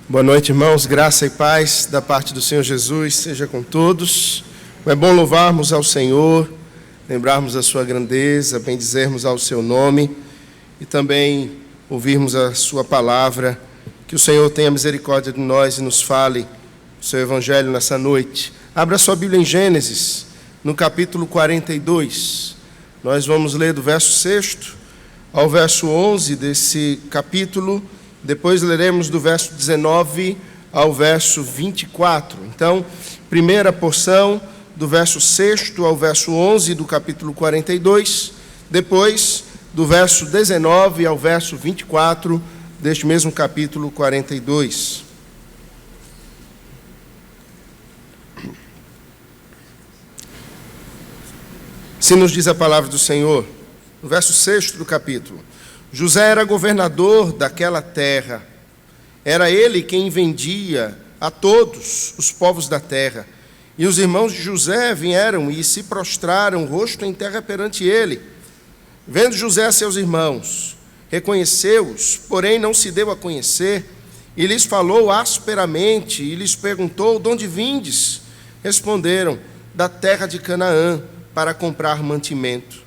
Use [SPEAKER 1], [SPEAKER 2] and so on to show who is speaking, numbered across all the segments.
[SPEAKER 1] Boa noite, irmãos. Graça e paz da parte do Senhor Jesus seja com todos. É bom louvarmos ao Senhor, lembrarmos da sua grandeza, bendizermos ao seu nome e também ouvirmos a sua palavra. Que o Senhor tenha misericórdia de nós e nos fale o seu evangelho nessa noite. Abra sua Bíblia em Gênesis, no capítulo 42. Nós vamos ler do verso 6 ao verso 11 desse capítulo. Depois leremos do verso 19 ao verso 24. Então, primeira porção, do verso 6 ao verso 11 do capítulo 42. Depois, do verso 19 ao verso 24 deste mesmo capítulo 42. Se nos diz a palavra do Senhor, no verso 6 do capítulo: José era governador daquela terra. Era ele quem vendia a todos os povos da terra. E os irmãos de José vieram e se prostraram, rosto em terra perante ele. Vendo José a seus irmãos, reconheceu-os, porém não se deu a conhecer, e lhes falou asperamente, e lhes perguntou: de onde vindes? Responderam: da terra de Canaã, para comprar mantimento.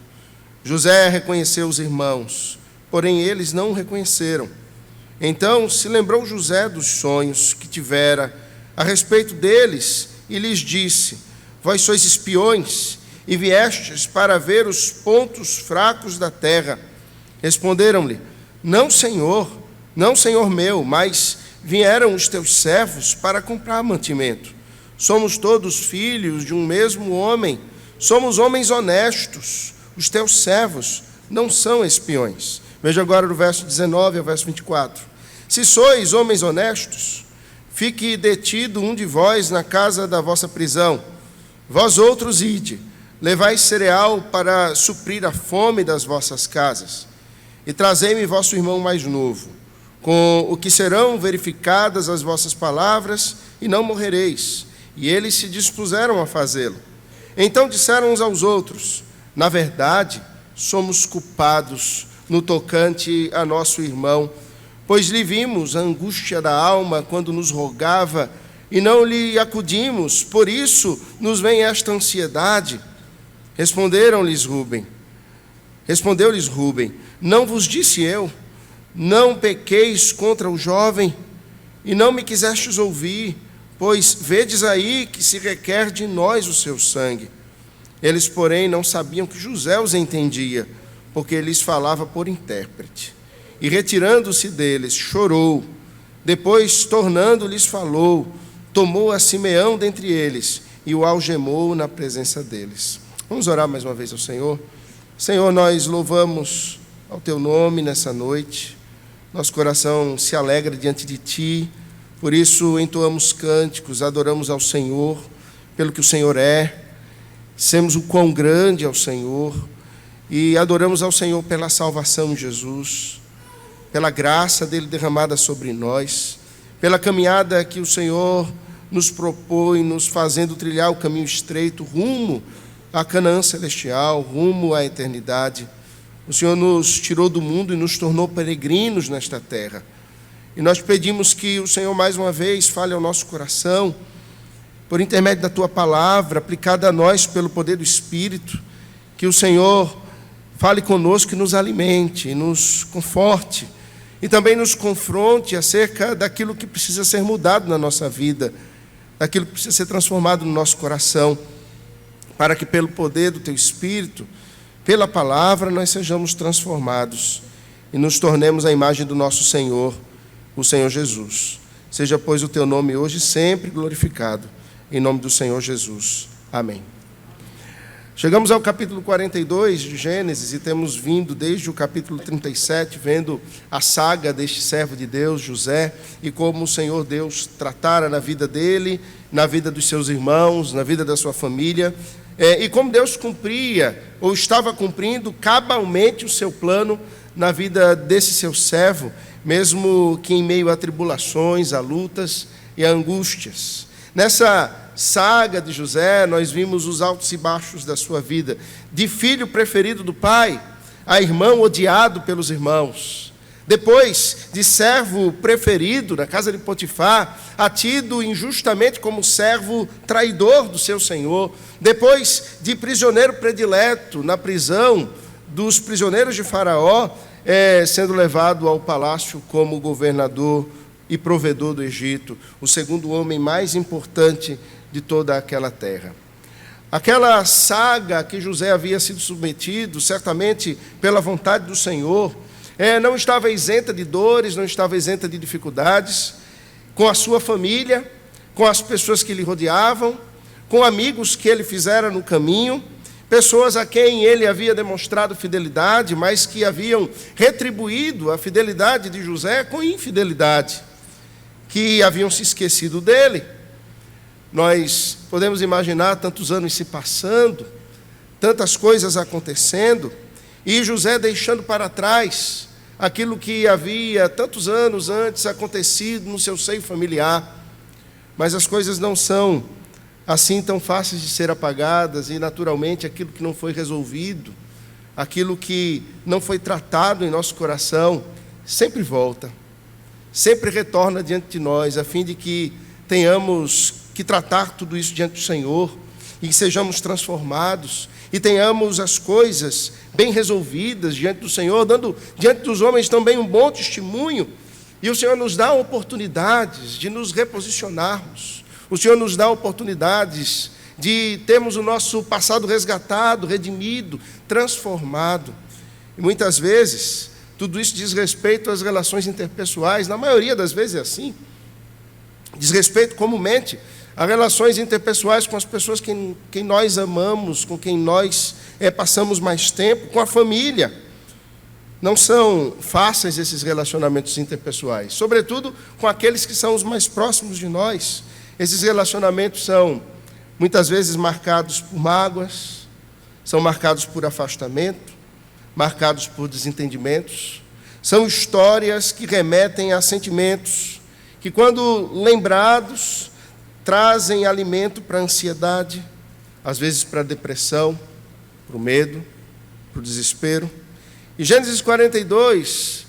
[SPEAKER 1] José reconheceu os irmãos, porém eles não o reconheceram. Então se lembrou José dos sonhos que tivera a respeito deles e lhes disse: vós sois espiões e viestes para ver os pontos fracos da terra. Responderam-lhe: não, Senhor meu, mas vieram os teus servos para comprar mantimento. Somos todos filhos de um mesmo homem, somos homens honestos, os teus servos não são espiões. Veja agora do verso 19 ao verso 24. Se sois homens honestos, fique detido um de vós na casa da vossa prisão. Vós outros ide, levai cereal para suprir a fome das vossas casas. E trazei-me vosso irmão mais novo, com o que serão verificadas as vossas palavras, e não morrereis. E eles se dispuseram a fazê-lo. Então disseram uns aos outros: na verdade, somos culpados no tocante a nosso irmão, pois lhe vimos a angústia da alma quando nos rogava e não lhe acudimos, por isso nos vem esta ansiedade. Respondeu-lhes Rúben: não vos disse eu, não pequeis contra o jovem, e não me quisestes ouvir, pois vedes aí que se requer de nós o seu sangue. Eles, porém, não sabiam que José os entendia, porque lhes falava por intérprete. E retirando-se deles, chorou. Depois, tornando-lhes, falou, tomou a Simeão dentre eles e o algemou na presença deles. Vamos orar mais uma vez ao Senhor. Senhor, nós louvamos ao teu nome nessa noite. Nosso coração se alegra diante de ti. Por isso, entoamos cânticos, adoramos ao Senhor, pelo que o Senhor é. Dissemos o quão grande é o Senhor. E adoramos ao Senhor pela salvação de Jesus, pela graça dele derramada sobre nós, pela caminhada que o Senhor nos propõe, nos fazendo trilhar o caminho estreito, rumo à Canaã celestial, rumo à eternidade. O Senhor nos tirou do mundo e nos tornou peregrinos nesta terra. E nós pedimos que o Senhor mais uma vez fale ao nosso coração, por intermédio da tua palavra, aplicada a nós pelo poder do Espírito, que o Senhor fale conosco e nos alimente, nos conforte e também nos confronte acerca daquilo que precisa ser mudado na nossa vida, daquilo que precisa ser transformado no nosso coração, para que pelo poder do teu Espírito, pela palavra, nós sejamos transformados e nos tornemos a imagem do nosso Senhor, o Senhor Jesus. Seja, pois, o teu nome hoje sempre glorificado, em nome do Senhor Jesus. Amém. Chegamos ao capítulo 42 de Gênesis e temos vindo desde o capítulo 37, vendo a saga deste servo de Deus, José, e como o Senhor Deus tratara na vida dele, na vida dos seus irmãos, na vida da sua família, e como Deus cumpria, ou estava cumprindo cabalmente o seu plano na vida desse seu servo, mesmo que em meio a tribulações, a lutas e a angústias. Nessa saga de José, nós vimos os altos e baixos da sua vida, de filho preferido do pai, a irmão odiado pelos irmãos, Depois de servo preferido na casa de Potifar, atido injustamente como servo traidor do seu senhor. Depois de prisioneiro predileto na prisão dos prisioneiros de Faraó, sendo levado ao palácio como governador e provedor do Egito, o segundo homem mais importante de toda aquela terra. Aquela saga que José havia sido submetido, certamente pela vontade do Senhor, não estava isenta de dores, não estava isenta de dificuldades, com a sua família, com as pessoas que lhe rodeavam, com amigos que ele fizera no caminho, pessoas a quem ele havia demonstrado fidelidade, mas que haviam retribuído a fidelidade de José com infidelidade, que haviam se esquecido dele. Nós podemos imaginar tantos anos se passando, tantas coisas acontecendo, e José deixando para trás aquilo que havia tantos anos antes acontecido no seu seio familiar. Mas as coisas não são assim tão fáceis de ser apagadas, e naturalmente aquilo que não foi resolvido, aquilo que não foi tratado em nosso coração, sempre volta, sempre retorna diante de nós, a fim de que tenhamos que tratar tudo isso diante do Senhor, e que sejamos transformados, e tenhamos as coisas bem resolvidas diante do Senhor, dando diante dos homens também um bom testemunho. E o Senhor nos dá oportunidades de nos reposicionarmos, o Senhor nos dá oportunidades de termos o nosso passado resgatado, redimido, transformado. E muitas vezes, tudo isso diz respeito às relações interpessoais, na maioria das vezes é assim. Diz respeito comumente a relações interpessoais com as pessoas quem nós amamos, com quem nós passamos mais tempo, com a família. Não são fáceis esses relacionamentos interpessoais, sobretudo com aqueles que são os mais próximos de nós. Esses relacionamentos são muitas vezes marcados por mágoas, são marcados por afastamento, marcados por desentendimentos. São histórias que remetem a sentimentos que, quando lembrados, trazem alimento para a ansiedade, às vezes para a depressão, para o medo, para o desespero. E Gênesis 42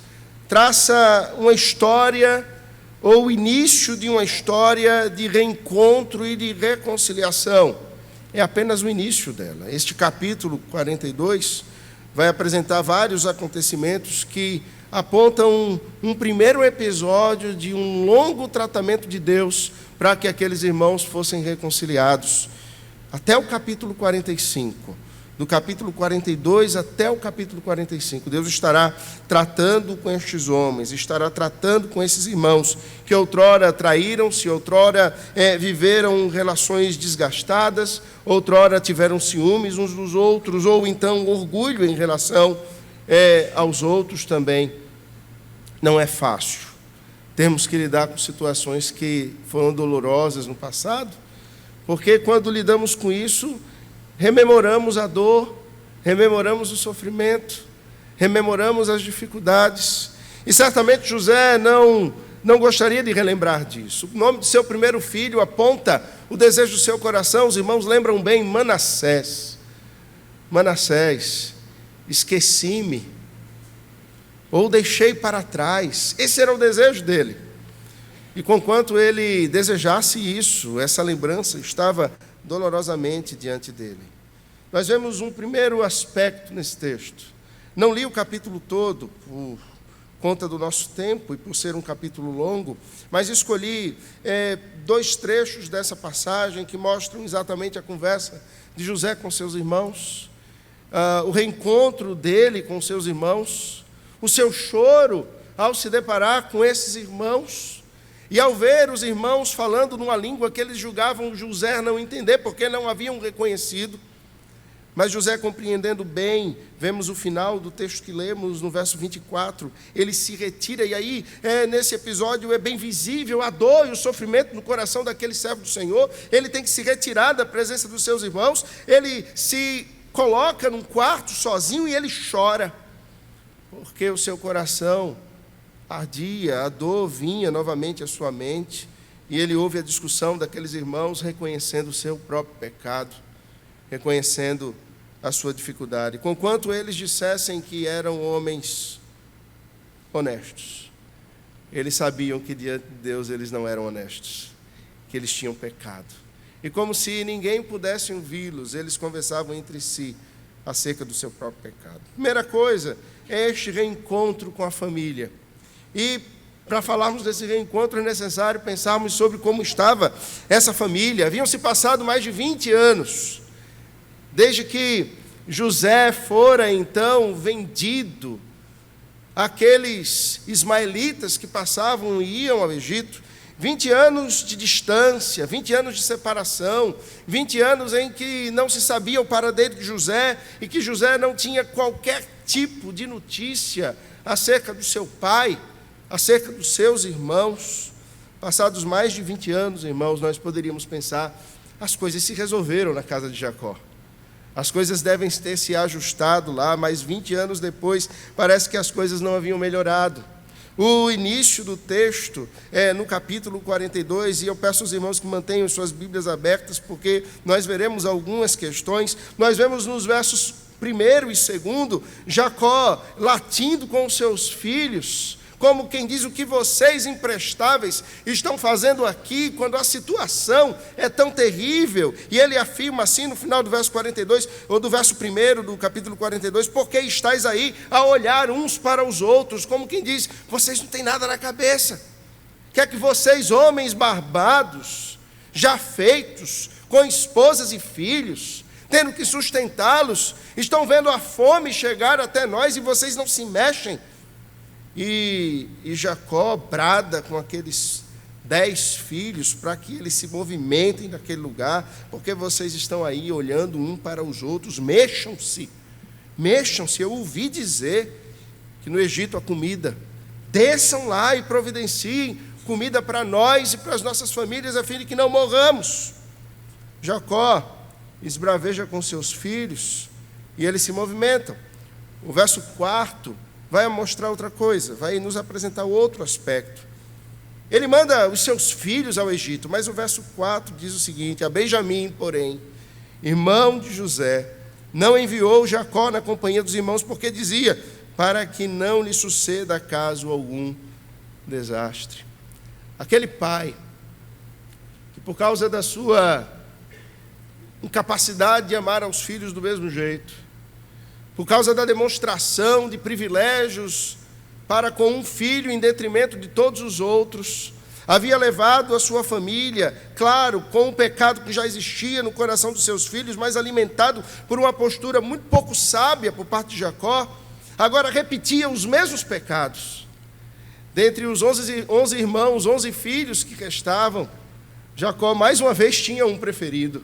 [SPEAKER 1] traça uma história, ou o início de uma história de reencontro e de reconciliação. É apenas o início dela. Este capítulo 42 vai apresentar vários acontecimentos que apontam um primeiro episódio de um longo tratamento de Deus para que aqueles irmãos fossem reconciliados. Até o capítulo 45. Do capítulo 42 até o capítulo 45, Deus estará tratando com estes homens, estará tratando com esses irmãos que outrora traíram-se, outrora viveram relações desgastadas, outrora tiveram ciúmes uns dos outros, ou então orgulho em relação aos outros também. Não é fácil. Temos que lidar com situações que foram dolorosas no passado, porque quando lidamos com isso, rememoramos a dor, rememoramos o sofrimento, rememoramos as dificuldades. E certamente José não gostaria de relembrar disso. O nome do seu primeiro filho aponta o desejo do seu coração. Os irmãos lembram bem, Manassés. Manassés, esqueci-me, ou deixei para trás. Esse era o desejo dele. E conquanto ele desejasse isso, essa lembrança estava dolorosamente diante dele. Nós vemos um primeiro aspecto nesse texto. Não li o capítulo todo por conta do nosso tempo e por ser um capítulo longo, mas escolhi 2 trechos dessa passagem que mostram exatamente a conversa de José com seus irmãos, o reencontro dele com seus irmãos, o seu choro ao se deparar com esses irmãos, e ao ver os irmãos falando numa língua que eles julgavam José não entender, porque não haviam reconhecido. Mas José, compreendendo bem, vemos o final do texto que lemos no verso 24, ele se retira, e aí, nesse episódio, é bem visível a dor e o sofrimento no coração daquele servo do Senhor. Ele tem que se retirar da presença dos seus irmãos, ele se coloca num quarto sozinho e ele chora, porque o seu coração ardia, a dor vinha novamente à sua mente, e ele ouve a discussão daqueles irmãos, reconhecendo o seu próprio pecado, reconhecendo a sua dificuldade. Conquanto eles dissessem que eram homens honestos. Eles sabiam que diante de Deus eles não eram honestos, que eles tinham pecado. E como se ninguém pudesse ouvi-los, eles conversavam entre si acerca do seu próprio pecado. Primeira coisa é este reencontro com a família. E para falarmos desse reencontro é necessário pensarmos sobre como estava essa família. Haviam se passado mais de 20 anos, desde que José fora então vendido àqueles ismaelitas que passavam e iam ao Egito. 20 anos de distância, 20 anos de separação, 20 anos em que não se sabia o paradeiro de José e que José não tinha qualquer tipo de notícia acerca do seu pai, acerca dos seus irmãos. Passados mais de 20 anos, irmãos, nós poderíamos pensar, as coisas se resolveram na casa de Jacó. As coisas devem ter se ajustado lá, mas 20 anos depois, parece que as coisas não haviam melhorado. O início do texto é no capítulo 42, e eu peço aos irmãos que mantenham suas Bíblias abertas, porque nós veremos algumas questões. Nós vemos nos versos 1 e 2, Jacó latindo com os seus filhos, como quem diz: o que vocês imprestáveis estão fazendo aqui, quando a situação é tão terrível? E ele afirma assim no final do verso 42, ou do verso 1 do capítulo 42, porque estáis aí a olhar uns para os outros, como quem diz: vocês não têm nada na cabeça. Quer que vocês, homens barbados, já feitos, com esposas e filhos, tendo que sustentá-los, estão vendo a fome chegar até nós e vocês não se mexem? E Jacó brada com aqueles 10 filhos para que eles se movimentem naquele lugar, porque vocês estão aí olhando um para os outros. Mexam-se. Eu ouvi dizer que no Egito há comida. Desçam lá e providenciem comida para nós e para as nossas famílias, a fim de que não morramos. Jacó esbraveja com seus filhos e eles se movimentam. O verso 4 vai mostrar outra coisa, vai nos apresentar outro aspecto. Ele manda os seus filhos ao Egito, mas o verso 4 diz o seguinte: a Benjamim, porém, irmão de José, não enviou Jacó na companhia dos irmãos, porque dizia: para que não lhe suceda caso algum desastre. Aquele pai, que por causa da sua incapacidade de amar aos filhos do mesmo jeito, por causa da demonstração de privilégios para com um filho em detrimento de todos os outros, havia levado a sua família, claro, com o pecado que já existia no coração dos seus filhos, mas alimentado por uma postura muito pouco sábia por parte de Jacó, agora repetia os mesmos pecados. Dentre os 11 irmãos, 11 filhos que restavam, Jacó mais uma vez tinha um preferido.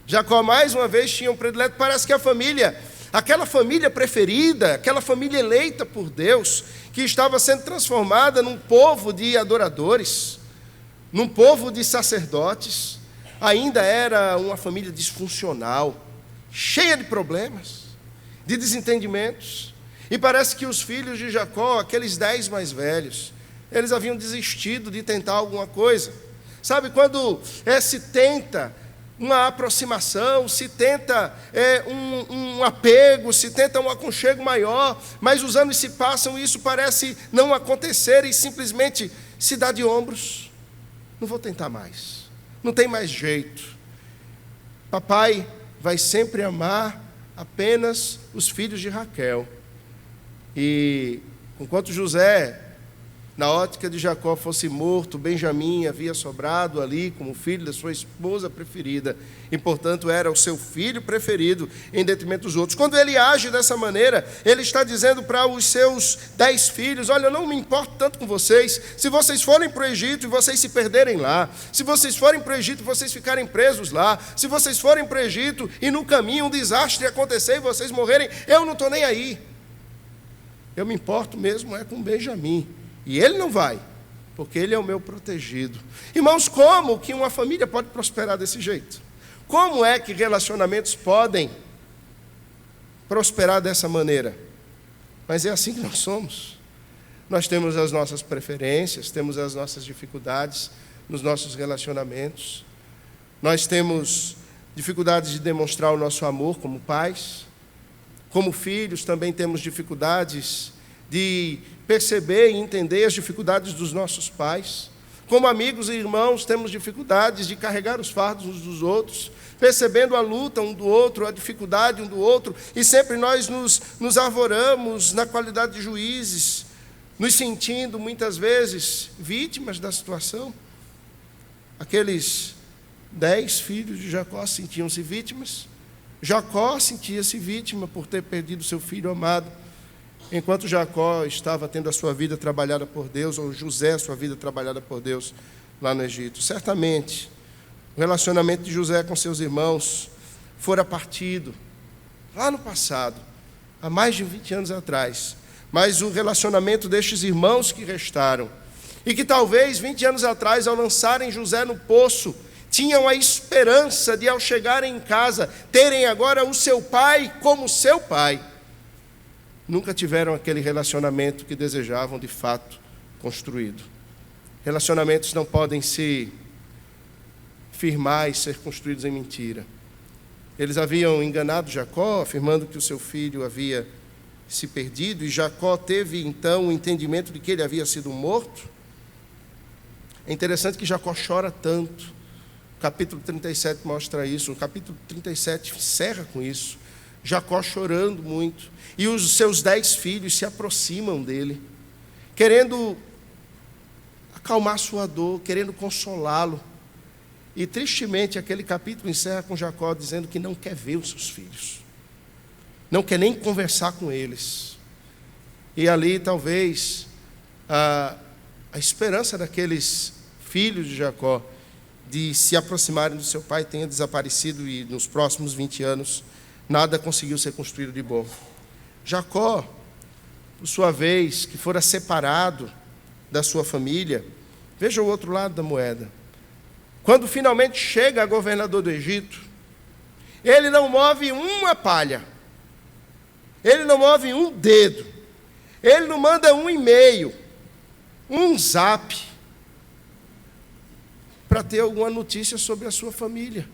[SPEAKER 1] Jacó mais uma vez tinha um predileto. Parece que a família, aquela família preferida, aquela família eleita por Deus, que estava sendo transformada num povo de adoradores, num povo de sacerdotes, ainda era uma família disfuncional, cheia de problemas, de desentendimentos. E parece que os filhos de Jacó, aqueles 10 mais velhos, eles haviam desistido de tentar alguma coisa. Sabe, quando se tenta uma aproximação, se tenta um apego, se tenta um aconchego maior, mas os anos se passam e isso parece não acontecer e simplesmente se dá de ombros. Não vou tentar mais, não tem mais jeito. Papai vai sempre amar apenas os filhos de Raquel. E enquanto José, na ótica de Jacó, fosse morto, Benjamim havia sobrado ali como filho da sua esposa preferida, e portanto era o seu filho preferido em detrimento dos outros. Quando ele age dessa maneira, ele está dizendo para os seus 10 filhos: olha, eu não me importo tanto com vocês, se vocês forem para o Egito e vocês se perderem lá, se vocês forem para o Egito e vocês ficarem presos lá, se vocês forem para o Egito e no caminho um desastre acontecer e vocês morrerem, eu não estou nem aí. Eu me importo mesmo com Benjamim. E ele não vai, porque ele é o meu protegido. Irmãos, como que uma família pode prosperar desse jeito? Como é que relacionamentos podem prosperar dessa maneira? Mas é assim que nós somos. Nós temos as nossas preferências, temos as nossas dificuldades nos nossos relacionamentos. Nós temos dificuldades de demonstrar o nosso amor como pais. Como filhos, também temos dificuldades de perceber e entender as dificuldades dos nossos pais. Como amigos e irmãos, temos dificuldades de carregar os fardos uns dos outros, percebendo a luta um do outro, a dificuldade um do outro, e sempre nós nos arvoramos na qualidade de juízes, nos sentindo muitas vezes vítimas da situação. Aqueles 10 filhos de Jacó sentiam-se vítimas. Jacó sentia-se vítima por ter perdido seu filho amado, enquanto Jacó estava tendo a sua vida trabalhada por Deus, ou José a sua vida trabalhada por Deus lá no Egito. Certamente, o relacionamento de José com seus irmãos fora partido lá no passado, há mais de 20 anos atrás. Mas o relacionamento destes irmãos que restaram, e que talvez 20 anos atrás, ao lançarem José no poço, tinham a esperança de, ao chegarem em casa, terem agora o seu pai como seu pai, nunca tiveram aquele relacionamento que desejavam de fato construído. Relacionamentos não podem se firmar e ser construídos em mentira. Eles haviam enganado Jacó, afirmando que o seu filho havia se perdido, e Jacó teve então o entendimento de que ele havia sido morto. É interessante que Jacó chora tanto. O capítulo 37 mostra isso. O capítulo 37 encerra com isso. Jacó chorando muito. E os seus 10 filhos se aproximam dele, querendo acalmar sua dor, querendo consolá-lo. E tristemente aquele capítulo encerra com Jacó dizendo que não quer ver os seus filhos, não quer nem conversar com eles. E ali talvez a esperança daqueles filhos de Jacó de se aproximarem do seu pai tenha desaparecido, e nos próximos 20 anos nada conseguiu ser construído de bom. Jacó, por sua vez, que fora separado da sua família, veja o outro lado da moeda. Quando finalmente chega a governador do Egito, ele não move uma palha, ele não move um dedo, ele não manda um e-mail, um zap, para ter alguma notícia sobre a sua família.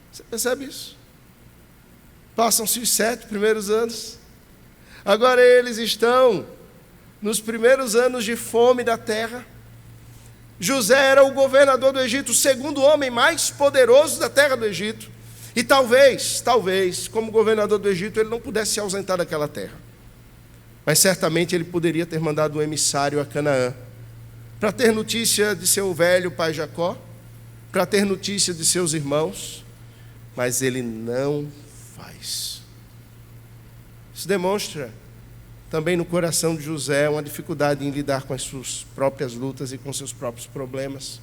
[SPEAKER 1] Você percebe isso? Passam-se os 7 primeiros anos, agora eles estão nos primeiros anos de fome da terra. José era o governador do Egito, o segundo homem mais poderoso da terra do Egito. E talvez, como governador do Egito, ele não pudesse se ausentar daquela terra. Mas certamente ele poderia ter mandado um emissário a Canaã, para ter notícia de seu velho pai Jacó, para ter notícia de seus irmãos, mas ele não faz. Isso demonstra também no coração de José uma dificuldade em lidar com as suas próprias lutas e com seus próprios problemas.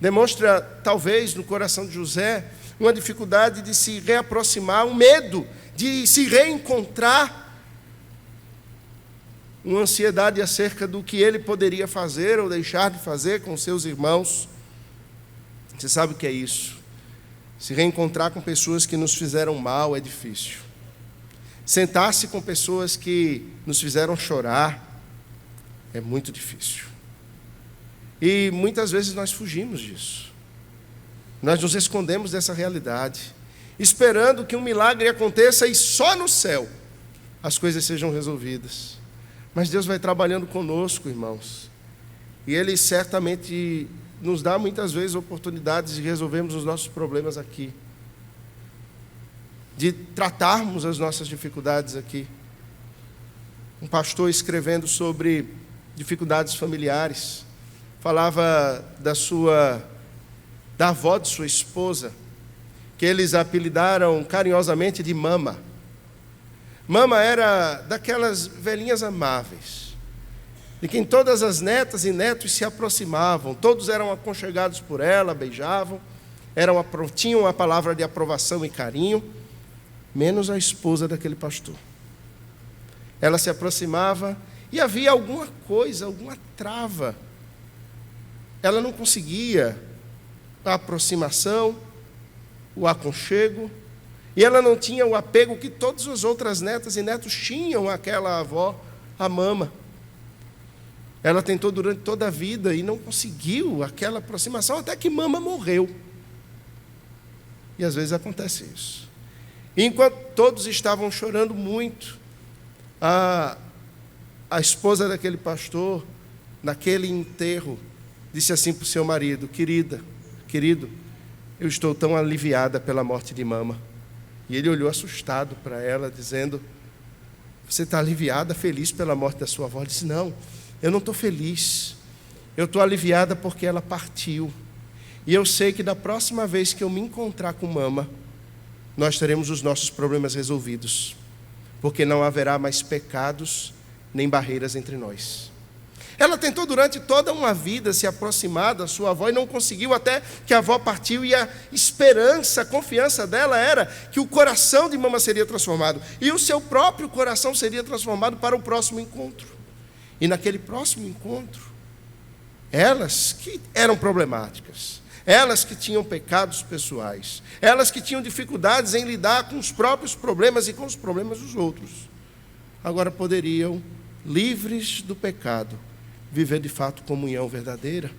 [SPEAKER 1] Demonstra, talvez, no coração de José, uma dificuldade de se reaproximar, um medo de se reencontrar, uma ansiedade acerca do que ele poderia fazer ou deixar de fazer com seus irmãos. Você sabe o que é isso? Se reencontrar com pessoas que nos fizeram mal é difícil. Sentar-se com pessoas que nos fizeram chorar é muito difícil. E muitas vezes nós fugimos disso. Nós nos escondemos dessa realidade, esperando que um milagre aconteça e só no céu as coisas sejam resolvidas. Mas Deus vai trabalhando conosco, irmãos. E Ele certamente nos dá muitas vezes oportunidades de resolvermos os nossos problemas aqui, de tratarmos as nossas dificuldades aqui. Um pastor escrevendo sobre dificuldades familiares, falava da avó de sua esposa, que eles apelidaram carinhosamente de Mama. Mama era daquelas velhinhas amáveis, de quem todas as netas e netos se aproximavam, todos eram aconchegados por ela, beijavam, tinham uma palavra de aprovação e carinho, menos a esposa daquele pastor. Ela se aproximava e havia alguma coisa, alguma trava. Ela não conseguia a aproximação, o aconchego, e ela não tinha o apego que todas as outras netas e netos tinham àquela avó, a Mama. Ela tentou durante toda a vida e não conseguiu aquela aproximação, até que Mama morreu. E às vezes acontece isso. E enquanto todos estavam chorando muito, a a esposa daquele pastor, naquele enterro, disse assim para o seu marido: querido, eu estou tão aliviada pela morte de mama. E ele olhou assustado para ela, dizendo: você está aliviada, feliz pela morte da sua avó? Ela disse: não, eu não estou feliz, eu estou aliviada porque ela partiu. E eu sei que da próxima vez que eu me encontrar com mama, nós teremos os nossos problemas resolvidos, porque não haverá mais pecados nem barreiras entre nós. Ela tentou durante toda uma vida se aproximar da sua avó e não conseguiu, até que a avó partiu, e a esperança, a confiança dela era que o coração de mama seria transformado e o seu próprio coração seria transformado para o próximo encontro. E naquele próximo encontro, elas que eram problemáticas, elas que tinham pecados pessoais, elas que tinham dificuldades em lidar com os próprios problemas e com os problemas dos outros, agora poderiam, livres do pecado, viver de fato comunhão verdadeira.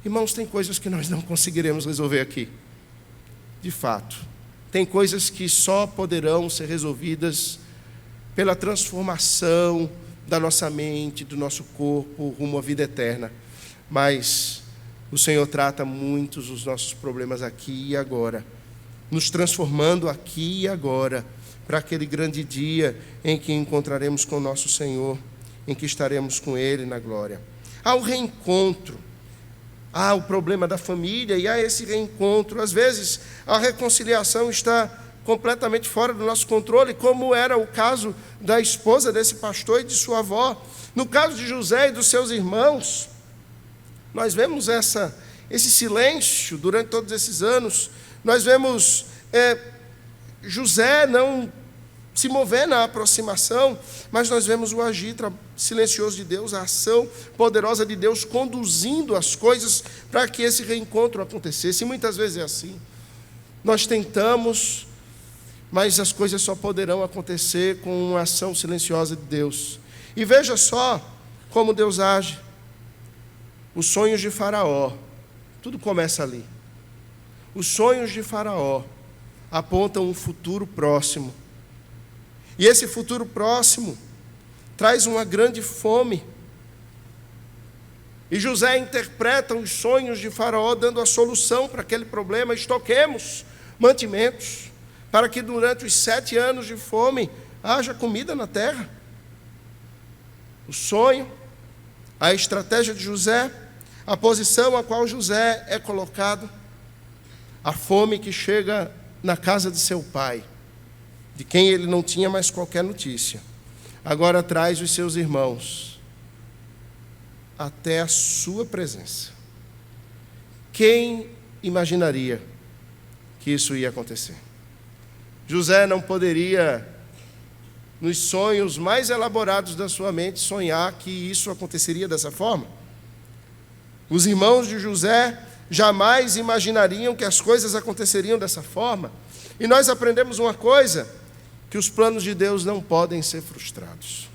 [SPEAKER 1] Irmãos, tem coisas que nós não conseguiremos resolver aqui. De fato, tem coisas que só poderão ser resolvidas pela transformação da nossa mente, do nosso corpo, rumo à vida eterna. Mas o Senhor trata muitos dos nossos problemas aqui e agora, nos transformando aqui e agora, para aquele grande dia em que encontraremos com o nosso Senhor, em que estaremos com Ele na glória. Há o reencontro, há o problema da família, e há esse reencontro. Às vezes, a reconciliação está completamente fora do nosso controle, como era o caso da esposa desse pastor e de sua avó. No caso de José e dos seus irmãos, nós vemos esse silêncio durante todos esses anos. Nós vemos José não se mover na aproximação, mas nós vemos o agir silencioso de Deus, a ação poderosa de Deus conduzindo as coisas para que esse reencontro acontecesse. E muitas vezes é assim. Nós tentamos, mas as coisas só poderão acontecer com uma ação silenciosa de Deus. E veja só como Deus age. Os sonhos de Faraó, tudo começa ali. Os sonhos de Faraó apontam um futuro próximo. E esse futuro próximo traz uma grande fome. E José interpreta os sonhos de Faraó, dando a solução para aquele problema: estoquemos mantimentos, para que durante os 7 anos de fome haja comida na terra. O sonho, a estratégia de José, a posição a qual José é colocado, a fome que chega na casa de seu pai, de quem ele não tinha mais qualquer notícia, agora traz os seus irmãos até a sua presença. Quem imaginaria que isso ia acontecer? José não poderia, nos sonhos mais elaborados da sua mente, sonhar que isso aconteceria dessa forma. Os irmãos de José jamais imaginariam que as coisas aconteceriam dessa forma. E nós aprendemos uma coisa: que os planos de Deus não podem ser frustrados.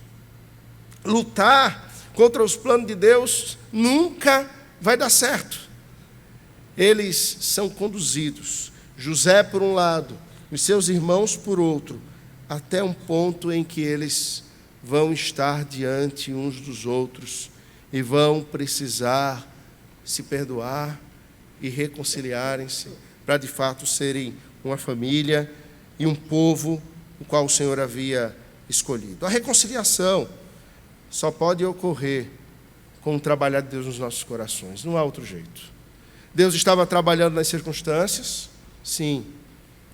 [SPEAKER 1] Lutar contra os planos de Deus nunca vai dar certo. Eles são conduzidos, José por um lado, os seus irmãos por outro, até um ponto em que eles vão estar diante uns dos outros e vão precisar se perdoar e reconciliarem-se, para de fato serem uma família e um povo o qual o Senhor havia escolhido. A reconciliação só pode ocorrer com o trabalhar de Deus nos nossos corações, não há outro jeito. Deus estava trabalhando nas circunstâncias, sim,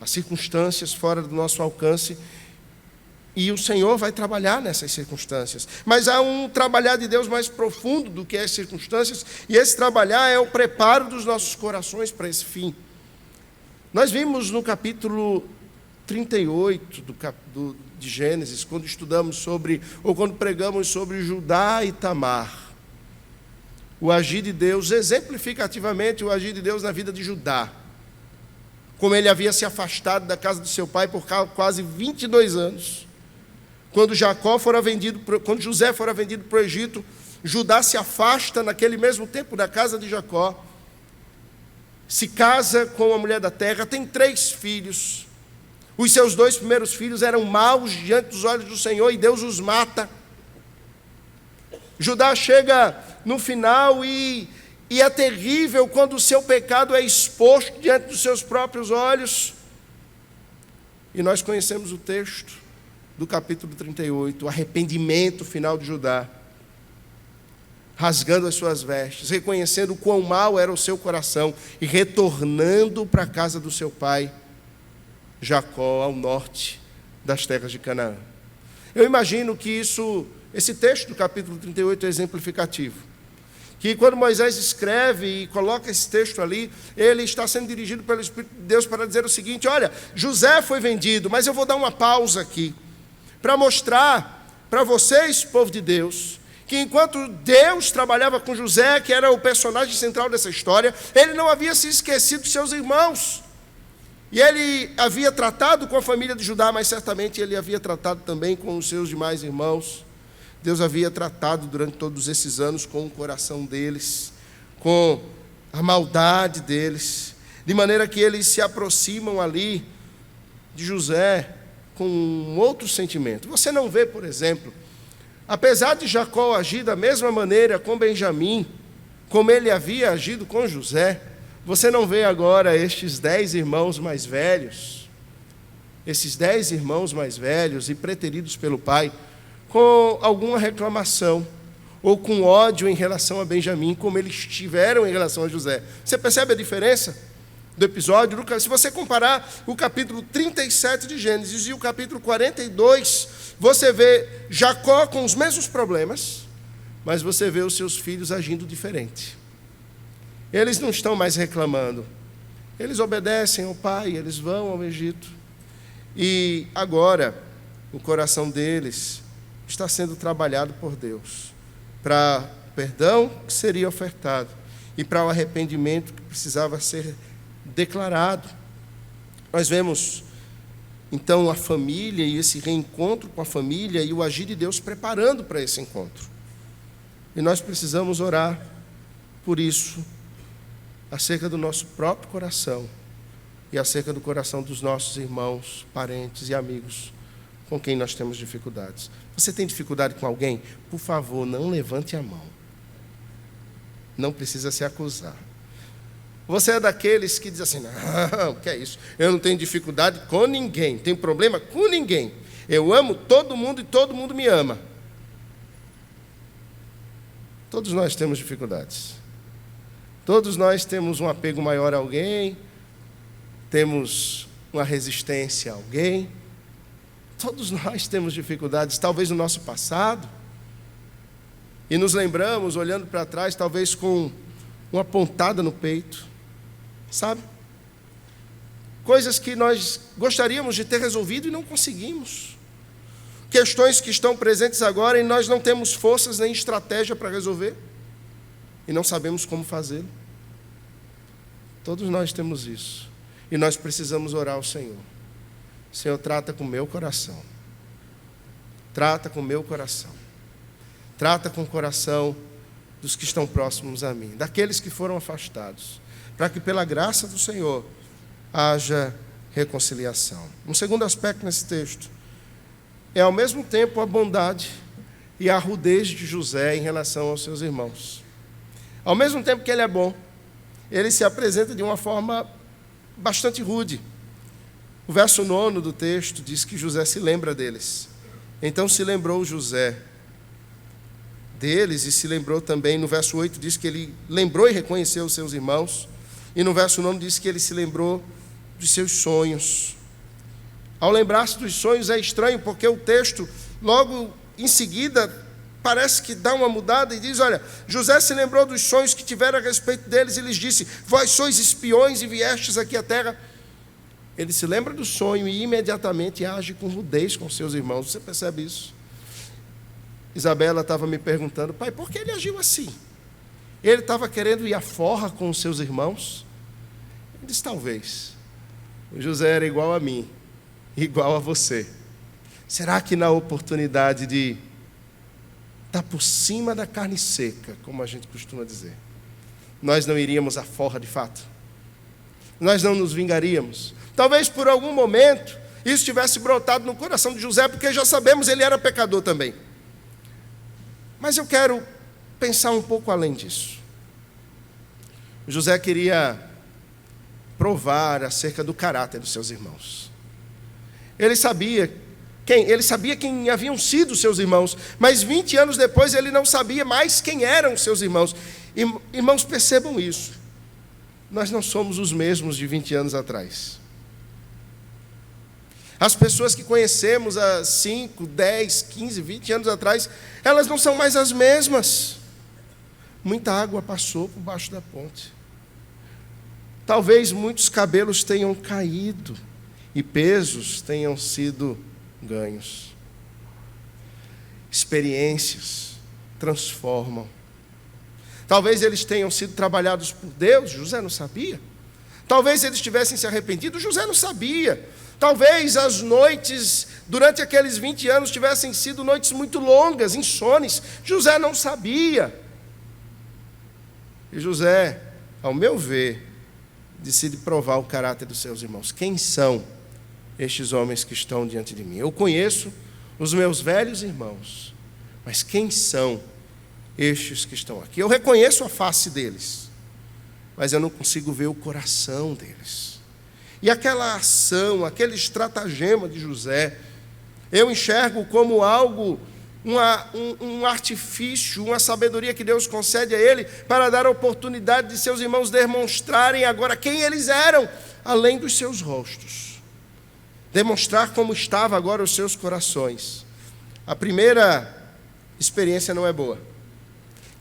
[SPEAKER 1] as circunstâncias fora do nosso alcance, e o Senhor vai trabalhar nessas circunstâncias. Mas há um trabalhar de Deus mais profundo do que as circunstâncias, e esse trabalhar é o preparo dos nossos corações para esse fim. Nós vimos no capítulo 38 de Gênesis, quando estudamos sobre, ou quando pregamos sobre Judá e Tamar, o agir de Deus, exemplificativamente o agir de Deus na vida de Judá, como ele havia se afastado da casa do seu pai por quase 22 anos. Quando quando José fora vendido para o Egito, Judá se afasta naquele mesmo tempo da casa de Jacó, se casa com a mulher da terra, tem 3 filhos. Os seus 2 primeiros filhos eram maus diante dos olhos do Senhor e Deus os mata. Judá chega no final e é terrível quando o seu pecado é exposto diante dos seus próprios olhos. E nós conhecemos o texto do capítulo 38, o arrependimento final de Judá, rasgando as suas vestes, reconhecendo o quão mau era o seu coração e retornando para a casa do seu pai, Jacó, ao norte das terras de Canaã. Eu imagino que esse texto do capítulo 38 é exemplificativo. Que quando Moisés escreve e coloca esse texto ali, ele está sendo dirigido pelo Espírito de Deus para dizer o seguinte: olha, José foi vendido, mas eu vou dar uma pausa aqui, para mostrar para vocês, povo de Deus, que enquanto Deus trabalhava com José, que era o personagem central dessa história, ele não havia se esquecido de seus irmãos. E ele havia tratado com a família de Judá, mas certamente ele havia tratado também com os seus demais irmãos. Deus havia tratado durante todos esses anos com o coração deles, com a maldade deles, de maneira que eles se aproximam ali de José com um outro sentimento. Você não vê, por exemplo, apesar de Jacó agir da mesma maneira com Benjamim, como ele havia agido com José, você não vê agora estes 10 irmãos mais velhos, e preteridos pelo pai, com alguma reclamação, ou com ódio em relação a Benjamim, como eles tiveram em relação a José. Você percebe a diferença do episódio? Se você comparar o capítulo 37 de Gênesis e o capítulo 42, você vê Jacó com os mesmos problemas, mas você vê os seus filhos agindo diferente. Eles não estão mais reclamando, eles obedecem ao pai, eles vão ao Egito, e agora o coração deles está sendo trabalhado por Deus, para o perdão que seria ofertado e para o arrependimento que precisava ser declarado. Nós vemos então a família e esse reencontro com a família e o agir de Deus preparando para esse encontro. E nós precisamos orar por isso, acerca do nosso próprio coração e acerca do coração dos nossos irmãos, parentes e amigos com quem nós temos dificuldades. Você tem dificuldade com alguém? Por favor, não levante a mão. Não precisa se acusar. Você é daqueles que diz assim: não, que é isso? Eu não tenho dificuldade com ninguém, tenho problema com ninguém. Eu amo todo mundo e todo mundo me ama. Todos nós temos dificuldades. Todos nós temos um apego maior a alguém, temos uma resistência a alguém. Todos nós temos dificuldades, talvez no nosso passado, e nos lembramos, olhando para trás, talvez com uma pontada no peito, sabe? Coisas que nós gostaríamos de ter resolvido e não conseguimos. Questões que estão presentes agora e nós não temos forças nem estratégia para resolver, e não sabemos como fazê-lo. Todos nós temos isso, e nós precisamos orar ao Senhor. Senhor, trata com o meu coração. Trata com o meu coração. Trata com o coração dos que estão próximos a mim, daqueles que foram afastados, para que pela graça do Senhor haja reconciliação. Um segundo aspecto nesse texto é ao mesmo tempo a bondade e a rudez de José em relação aos seus irmãos. Ao mesmo tempo que ele é bom, ele se apresenta de uma forma bastante rude. O verso 9 do texto diz que José se lembra deles. Então se lembrou José deles e se lembrou também, no verso 8 diz que ele lembrou e reconheceu os seus irmãos. E no verso 9 diz que ele se lembrou dos seus sonhos. Ao lembrar-se dos sonhos é estranho, porque o texto, logo em seguida, parece que dá uma mudada e diz: olha, José se lembrou dos sonhos que tiveram a respeito deles e lhes disse: vós sois espiões e viestes aqui à terra. Ele se lembra do sonho e imediatamente age com rudez com seus irmãos. Você percebe isso? Isabela estava me perguntando: pai, por que ele agiu assim? Ele estava querendo ir à forra com os seus irmãos? Eu disse: talvez. O José era igual a mim, igual a você. Será que na oportunidade de estar por cima da carne seca, como a gente costuma dizer, nós não iríamos à forra de fato? Nós não nos vingaríamos? Talvez por algum momento isso tivesse brotado no coração de José, porque já sabemos, ele era pecador também. Mas eu quero pensar um pouco além disso. José queria provar acerca do caráter dos seus irmãos. Ele sabia quem haviam sido seus irmãos, mas 20 anos depois ele não sabia mais quem eram seus irmãos. Irmãos, percebam isso. Nós não somos os mesmos de 20 anos atrás. As pessoas que conhecemos há 5, 10, 15, 20 anos atrás, elas não são mais as mesmas. Muita água passou por baixo da ponte. Talvez muitos cabelos tenham caído e pesos tenham sido ganhos. Experiências transformam. Talvez eles tenham sido trabalhados por Deus, José não sabia. Talvez eles tivessem se arrependido, José não sabia. Talvez as noites, durante aqueles 20 anos, tivessem sido noites muito longas, insones. José não sabia. E José, ao meu ver, decide provar o caráter dos seus irmãos. Quem são estes homens que estão diante de mim? Eu conheço os meus velhos irmãos, mas quem são estes que estão aqui? Eu reconheço a face deles, mas eu não consigo ver o coração deles. E aquela ação, aquele estratagema de José, eu enxergo como algo, um artifício, uma sabedoria que Deus concede a ele para dar a oportunidade de seus irmãos demonstrarem agora quem eles eram, além dos seus rostos. Demonstrar como estavam agora os seus corações. A primeira experiência não é boa.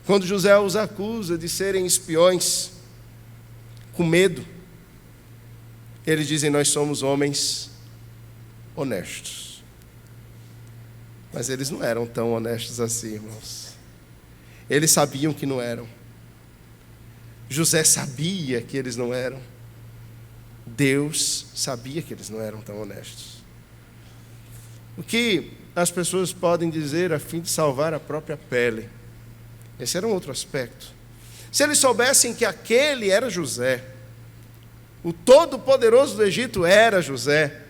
[SPEAKER 1] Quando José os acusa de serem espiões, com medo, eles dizem: nós somos homens honestos. Mas eles não eram tão honestos assim, irmãos. Eles sabiam que não eram. José sabia que eles não eram. Deus sabia que eles não eram tão honestos. O que as pessoas podem dizer a fim de salvar a própria pele? Esse era um outro aspecto. Se eles soubessem que aquele era José, o Todo-Poderoso do Egito era José,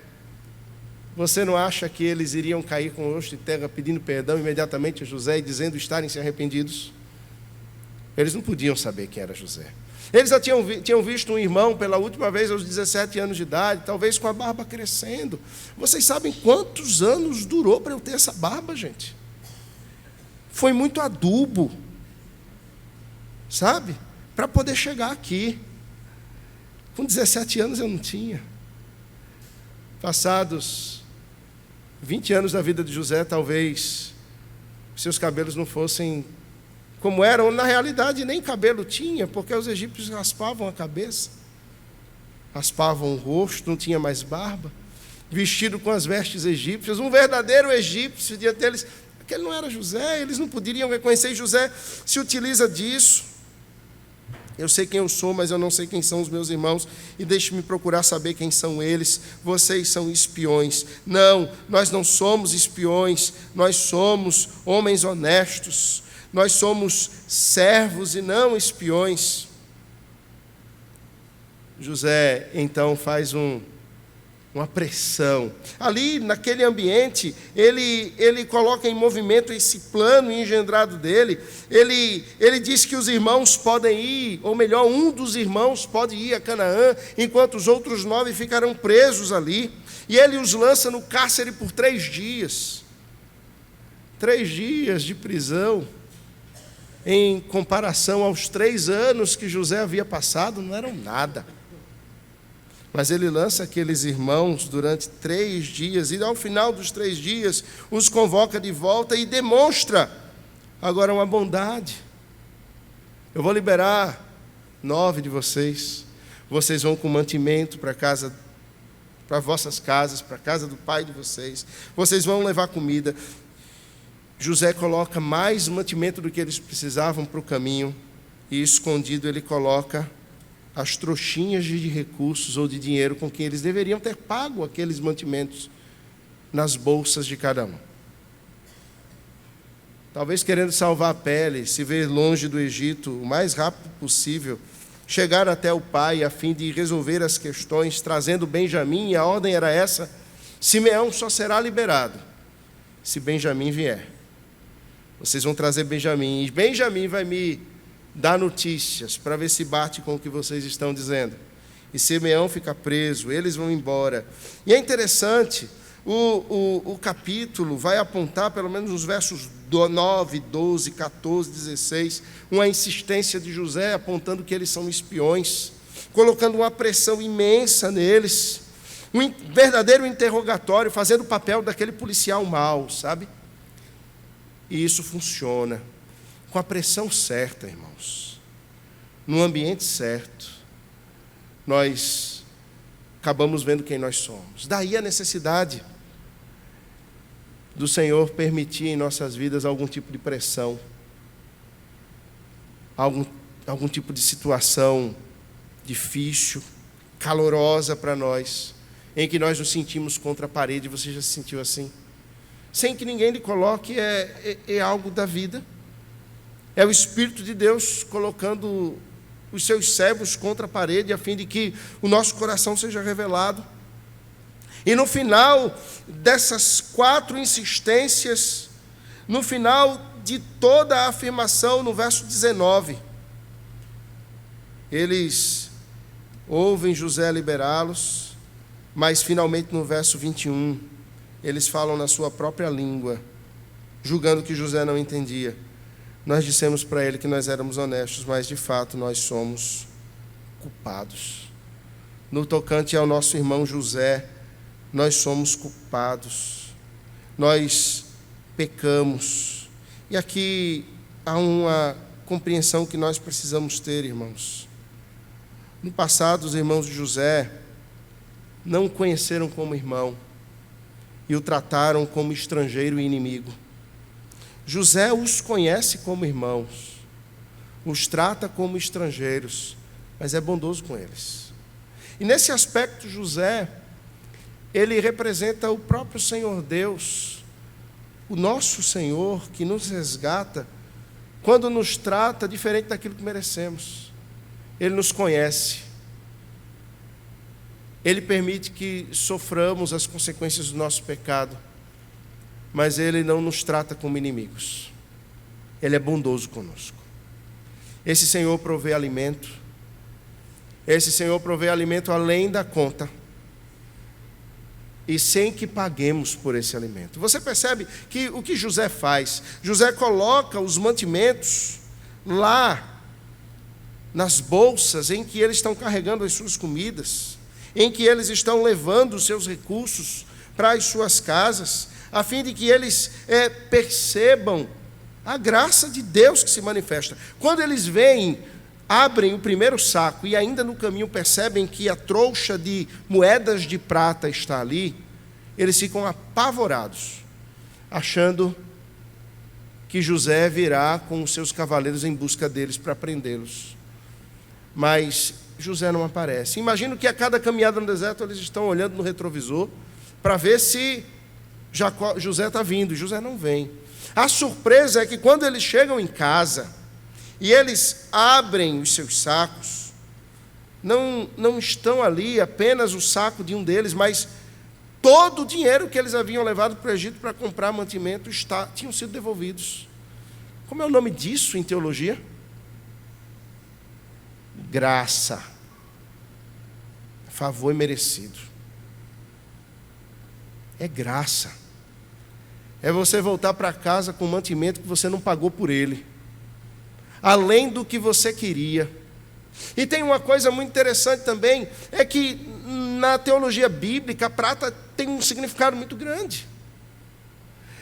[SPEAKER 1] você não acha que eles iriam cair com o rosto de terra pedindo perdão imediatamente a José e dizendo estarem se arrependidos? Eles não podiam saber quem era José. Eles já tinham visto um irmão pela última vez aos 17 anos de idade, talvez com a barba crescendo. Vocês sabem quantos anos durou para eu ter essa barba, gente? Foi muito adubo, sabe? Para poder chegar aqui. Com 17 anos eu não tinha. Passados 20 anos da vida de José, talvez seus cabelos não fossem como eram. Na realidade, nem cabelo tinha, porque os egípcios raspavam a cabeça, raspavam o rosto, não tinha mais barba, vestido com as vestes egípcias, um verdadeiro egípcio diante deles. Aquele não era José, eles não poderiam reconhecer. José se utiliza disso. Eu sei quem eu sou, mas eu não sei quem são os meus irmãos, e deixe-me procurar saber quem são eles. Vocês são espiões. Não, nós não somos espiões, nós somos homens honestos, nós somos servos e não espiões. José, então, faz uma pressão. Ali, naquele ambiente, ele coloca em movimento esse plano engendrado dele. Ele diz que os irmãos podem ir, ou melhor, um dos irmãos pode ir a Canaã, enquanto os outros 9 ficarão presos ali. E ele os lança no cárcere por 3 dias. 3 dias de prisão, em comparação aos 3 anos que José havia passado, não eram nada. Mas ele lança aqueles irmãos durante 3 dias, e ao final dos 3 dias, os convoca de volta e demonstra agora uma bondade. Eu vou liberar 9 de vocês. Vocês vão com mantimento para casa, para vossas casas, para a casa do pai de vocês. Vocês vão levar comida. José coloca mais mantimento do que eles precisavam para o caminho, e escondido ele coloca as trouxinhas de recursos ou de dinheiro com que eles deveriam ter pago aqueles mantimentos nas bolsas de cada um. Talvez querendo salvar a pele, se ver longe do Egito o mais rápido possível, chegar até o pai a fim de resolver as questões, trazendo Benjamim, e a ordem era essa: Simeão só será liberado se Benjamim vier. Vocês vão trazer Benjamim, e Benjamim vai me dar notícias para ver se bate com o que vocês estão dizendo. E Simeão fica preso, eles vão embora. E é interessante, o capítulo vai apontar, pelo menos nos versos 9, 12, 14, 16, uma insistência de José apontando que eles são espiões, colocando uma pressão imensa neles, um verdadeiro interrogatório, fazendo o papel daquele policial mau, sabe? E isso funciona com a pressão certa, irmãos, no ambiente certo. Nós acabamos vendo quem nós somos. Daí a necessidade do Senhor permitir em nossas vidas algum tipo de pressão, algum tipo de situação difícil, calorosa para nós, em que nós nos sentimos contra a parede. Você já se sentiu assim? Sem que ninguém lhe coloque, é algo da vida. É o Espírito de Deus colocando os seus servos contra a parede, a fim de que o nosso coração seja revelado. E no final dessas 4 insistências, no final de toda a afirmação, no verso 19, eles ouvem José liberá-los, mas finalmente no verso 21, eles falam na sua própria língua, julgando que José não entendia. Nós dissemos para ele que nós éramos honestos, mas de fato nós somos culpados. No tocante ao nosso irmão José, nós somos culpados. Nós pecamos. E aqui há uma compreensão que nós precisamos ter, irmãos. No passado, os irmãos de José não o conheceram como irmão e o trataram como estrangeiro e inimigo. José os conhece como irmãos, os trata como estrangeiros, mas é bondoso com eles. E nesse aspecto, José, ele representa o próprio Senhor Deus, o nosso Senhor, que nos resgata quando nos trata diferente daquilo que merecemos. Ele nos conhece. Ele permite que soframos as consequências do nosso pecado, mas Ele não nos trata como inimigos. Ele é bondoso conosco. Esse Senhor provê alimento. Esse Senhor provê alimento além da conta, e sem que paguemos por esse alimento. Você percebe que o que José faz? José coloca os mantimentos lá nas bolsas em que eles estão carregando as suas comidas, em que eles estão levando os seus recursos para as suas casas, a fim de que eles percebam a graça de Deus que se manifesta. Quando eles veem, abrem o primeiro saco e ainda no caminho percebem que a trouxa de moedas de prata está ali, eles ficam apavorados, achando que José virá com os seus cavaleiros em busca deles para prendê-los. Mas José não aparece. Imagino que a cada caminhada no deserto eles estão olhando no retrovisor para ver se José está vindo. José não vem. A surpresa é que quando eles chegam em casa e eles abrem os seus sacos, não estão ali apenas o saco de um deles, mas todo o dinheiro que eles haviam levado para o Egito para comprar mantimento tinham sido devolvidos. Como é o nome disso em teologia? Graça. Favor imerecido. É graça. É você voltar para casa com um mantimento que você não pagou por ele, além do que você queria. E tem uma coisa muito interessante também, é que na teologia bíblica a prata tem um significado muito grande.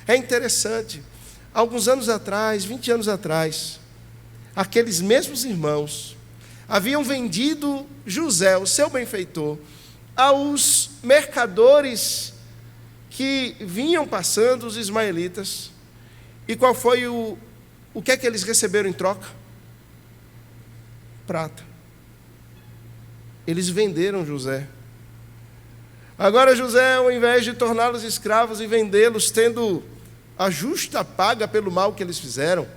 [SPEAKER 1] É interessante, alguns anos atrás, 20 anos atrás, aqueles mesmos irmãos haviam vendido José, o seu benfeitor, aos mercadores que vinham passando, os ismaelitas. E qual foi o que é que eles receberam em troca? Prata. Eles venderam José. Agora José, ao invés de torná-los escravos e vendê-los, tendo a justa paga pelo mal que eles fizeram,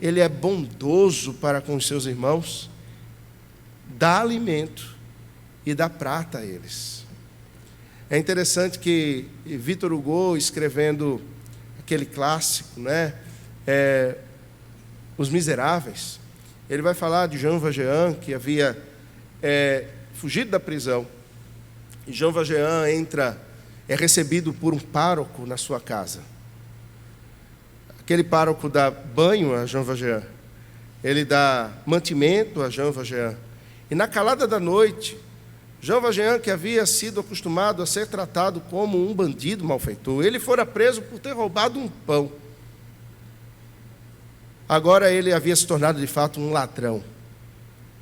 [SPEAKER 1] ele é bondoso para com os seus irmãos, dá alimento e dá prata a eles. É interessante que Victor Hugo, escrevendo aquele clássico, Os Miseráveis, ele vai falar de Jean Valjean, que havia fugido da prisão. E Jean Valjean é recebido por um pároco na sua casa. Aquele pároco dá banho a Jean Valjean, ele dá mantimento a Jean Valjean. E na calada da noite, Jean Valjean, que havia sido acostumado a ser tratado como um bandido malfeitor, ele fora preso por ter roubado um pão. Agora ele havia se tornado de fato um ladrão.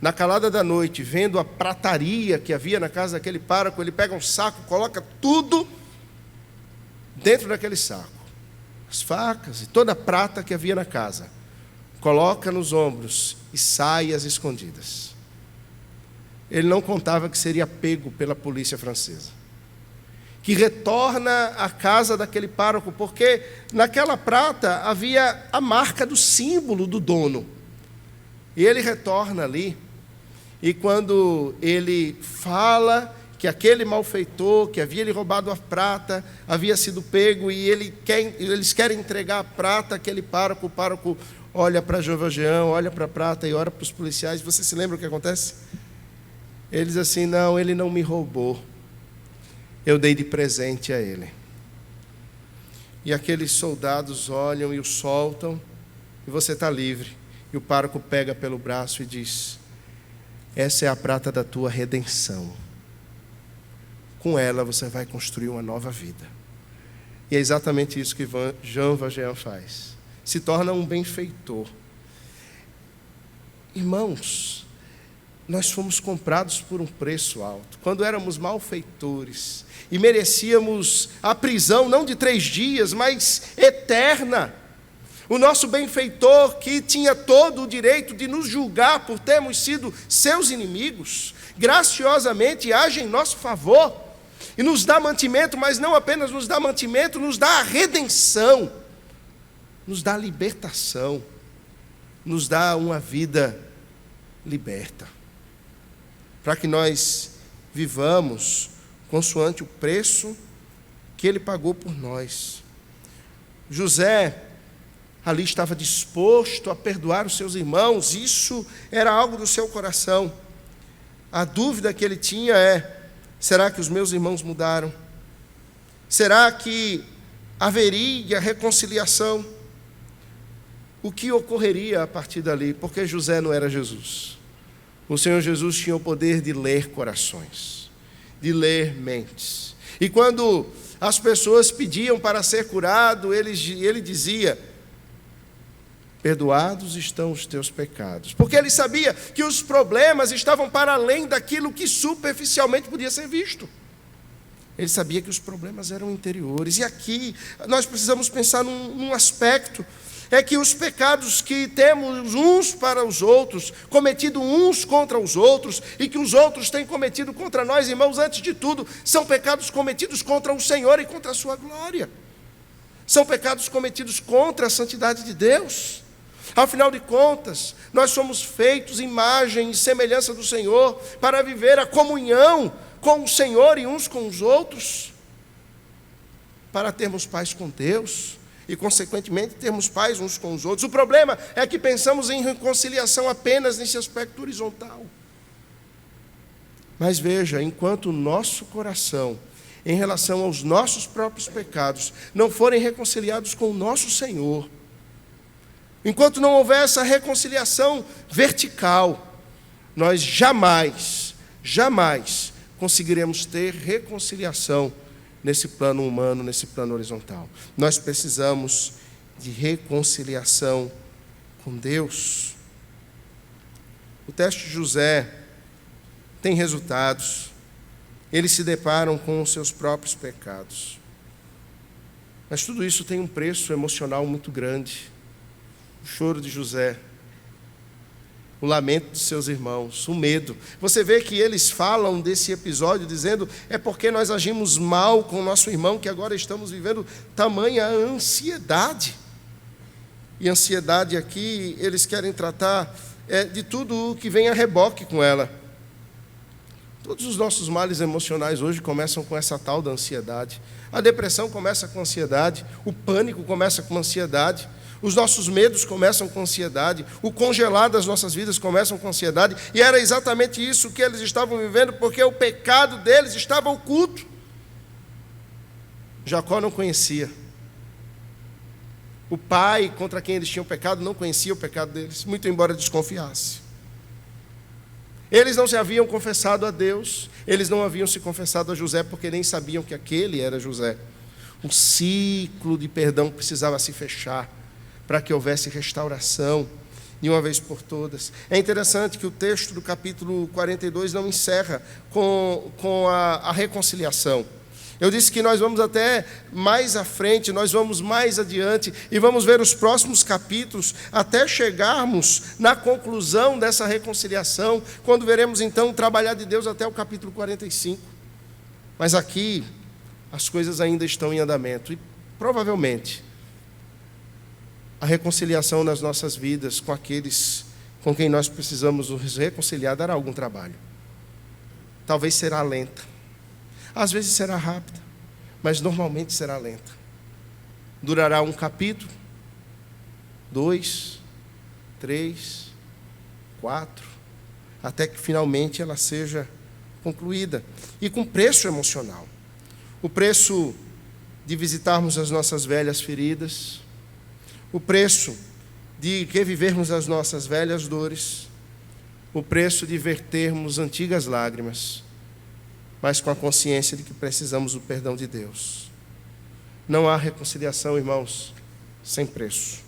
[SPEAKER 1] Na calada da noite, vendo a prataria que havia na casa daquele pároco, ele pega um saco, coloca tudo dentro daquele saco. As facas e toda a prata que havia na casa. Coloca nos ombros e sai às escondidas. Ele não contava que seria pego pela polícia francesa, que retorna à casa daquele pároco, porque naquela prata havia a marca do símbolo do dono. E ele retorna ali, e quando ele fala que aquele malfeitor que havia lhe roubado a prata havia sido pego, e eles querem entregar a prata àquele pároco, o pároco olha para Jean Valjean, olha para a prata e olha para os policiais. Você se lembra o que acontece? Ele diz assim: não, ele não me roubou, eu dei de presente a ele. E aqueles soldados olham e o soltam, e você está livre. E o pároco pega pelo braço e diz: essa é a prata da tua redenção, com ela você vai construir uma nova vida. E é exatamente isso que Jean Valjean faz, se torna um benfeitor. Irmãos, nós fomos comprados por um preço alto. Quando éramos malfeitores e merecíamos a prisão não de 3 dias, mas eterna, o nosso benfeitor, que tinha todo o direito de nos julgar por termos sido seus inimigos, graciosamente age em nosso favor e nos dá mantimento, mas não apenas nos dá mantimento, nos dá a redenção, nos dá a libertação, nos dá uma vida liberta, para que nós vivamos consoante o preço que ele pagou por nós. José ali estava disposto a perdoar os seus irmãos, isso era algo do seu coração. A dúvida que ele tinha é: será que os meus irmãos mudaram? Será que haveria reconciliação? O que ocorreria a partir dali? Porque José não era Jesus. O Senhor Jesus tinha o poder de ler corações, de ler mentes. E quando as pessoas pediam para ser curado, ele dizia: perdoados estão os teus pecados. Porque ele sabia que os problemas estavam para além daquilo que superficialmente podia ser visto. Ele sabia que os problemas eram interiores. E aqui nós precisamos pensar num aspecto: é que os pecados que temos uns para os outros, cometido uns contra os outros, e que os outros têm cometido contra nós, irmãos, antes de tudo, são pecados cometidos contra o Senhor e contra a sua glória. São pecados cometidos contra a santidade de Deus. Afinal de contas, nós somos feitos imagem e semelhança do Senhor para viver a comunhão com o Senhor e uns com os outros, para termos paz com Deus e, consequentemente, termos paz uns com os outros. O problema é que pensamos em reconciliação apenas nesse aspecto horizontal. Mas veja, enquanto o nosso coração, em relação aos nossos próprios pecados, não forem reconciliados com o nosso Senhor, enquanto não houver essa reconciliação vertical, nós jamais conseguiremos ter reconciliação nesse plano humano, nesse plano horizontal. Nós precisamos de reconciliação com Deus. O teste de José tem resultados. Eles se deparam com os seus próprios pecados. Mas tudo isso tem um preço emocional muito grande. O choro de José, o lamento dos seus irmãos, o medo. Você vê que eles falam desse episódio dizendo: é porque nós agimos mal com o nosso irmão que agora estamos vivendo tamanha ansiedade. E ansiedade aqui, eles querem tratar de tudo o que vem a reboque com ela. Todos os nossos males emocionais hoje começam com essa tal da ansiedade. A depressão começa com ansiedade, o pânico começa com ansiedade, Os nossos medos começam com ansiedade, o congelar das nossas vidas começam com ansiedade, e era exatamente isso que eles estavam vivendo, porque o pecado deles estava oculto. Jacó não conhecia. O pai contra quem eles tinham pecado não conhecia o pecado deles, muito embora desconfiasse. Eles não se haviam confessado a Deus, eles não haviam se confessado a José, porque nem sabiam que aquele era José. O ciclo de perdão precisava se fechar, para que houvesse restauração, de uma vez por todas. É interessante que o texto do capítulo 42 não encerra com a reconciliação. Eu disse que nós vamos até mais à frente, nós vamos mais adiante e vamos ver os próximos capítulos até chegarmos na conclusão dessa reconciliação, quando veremos então o trabalhar de Deus até o capítulo 45. Mas aqui as coisas ainda estão em andamento e provavelmente a reconciliação nas nossas vidas com aqueles com quem nós precisamos nos reconciliar dará algum trabalho. Talvez será lenta. Às vezes será rápida, mas normalmente será lenta. Durará um capítulo, 2, 3, 4, até que finalmente ela seja concluída. E com preço emocional. O preço de visitarmos as nossas velhas feridas, o preço de revivermos as nossas velhas dores, o preço de vertermos antigas lágrimas, mas com a consciência de que precisamos do perdão de Deus. Não há reconciliação, irmãos, sem preço,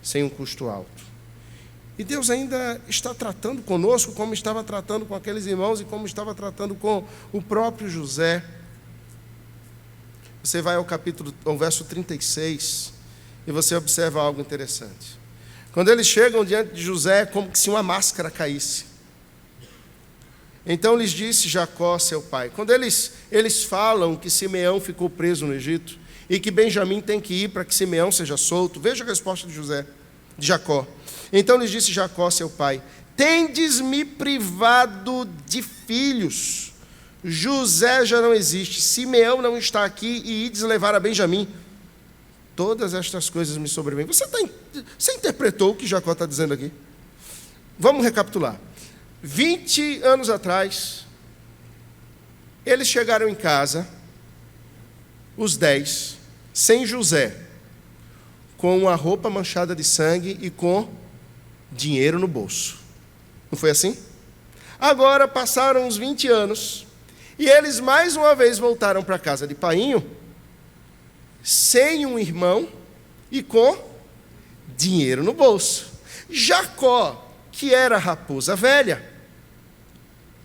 [SPEAKER 1] sem um custo alto. E Deus ainda está tratando conosco como estava tratando com aqueles irmãos e como estava tratando com o próprio José. Você vai ao verso 36 e você observa algo interessante. Quando eles chegam diante de José, é como se uma máscara caísse. Então lhes disse Jacó, seu pai. Quando eles falam que Simeão ficou preso no Egito e que Benjamim tem que ir para que Simeão seja solto, veja a resposta de Jacó. Então lhes disse Jacó, seu pai: tendes-me privado de filhos. José já não existe, Simeão não está aqui, e ides levar a Benjamim. Todas estas coisas me sobrevêm. Você interpretou o que Jacó está dizendo aqui? Vamos recapitular. 20 anos atrás, eles chegaram em casa, os 10, sem José, com uma roupa manchada de sangue e com dinheiro no bolso. Não foi assim? Agora passaram uns 20 anos, e eles mais uma vez voltaram para a casa de painho, sem um irmão e com dinheiro no bolso. Jacó, que era raposa velha,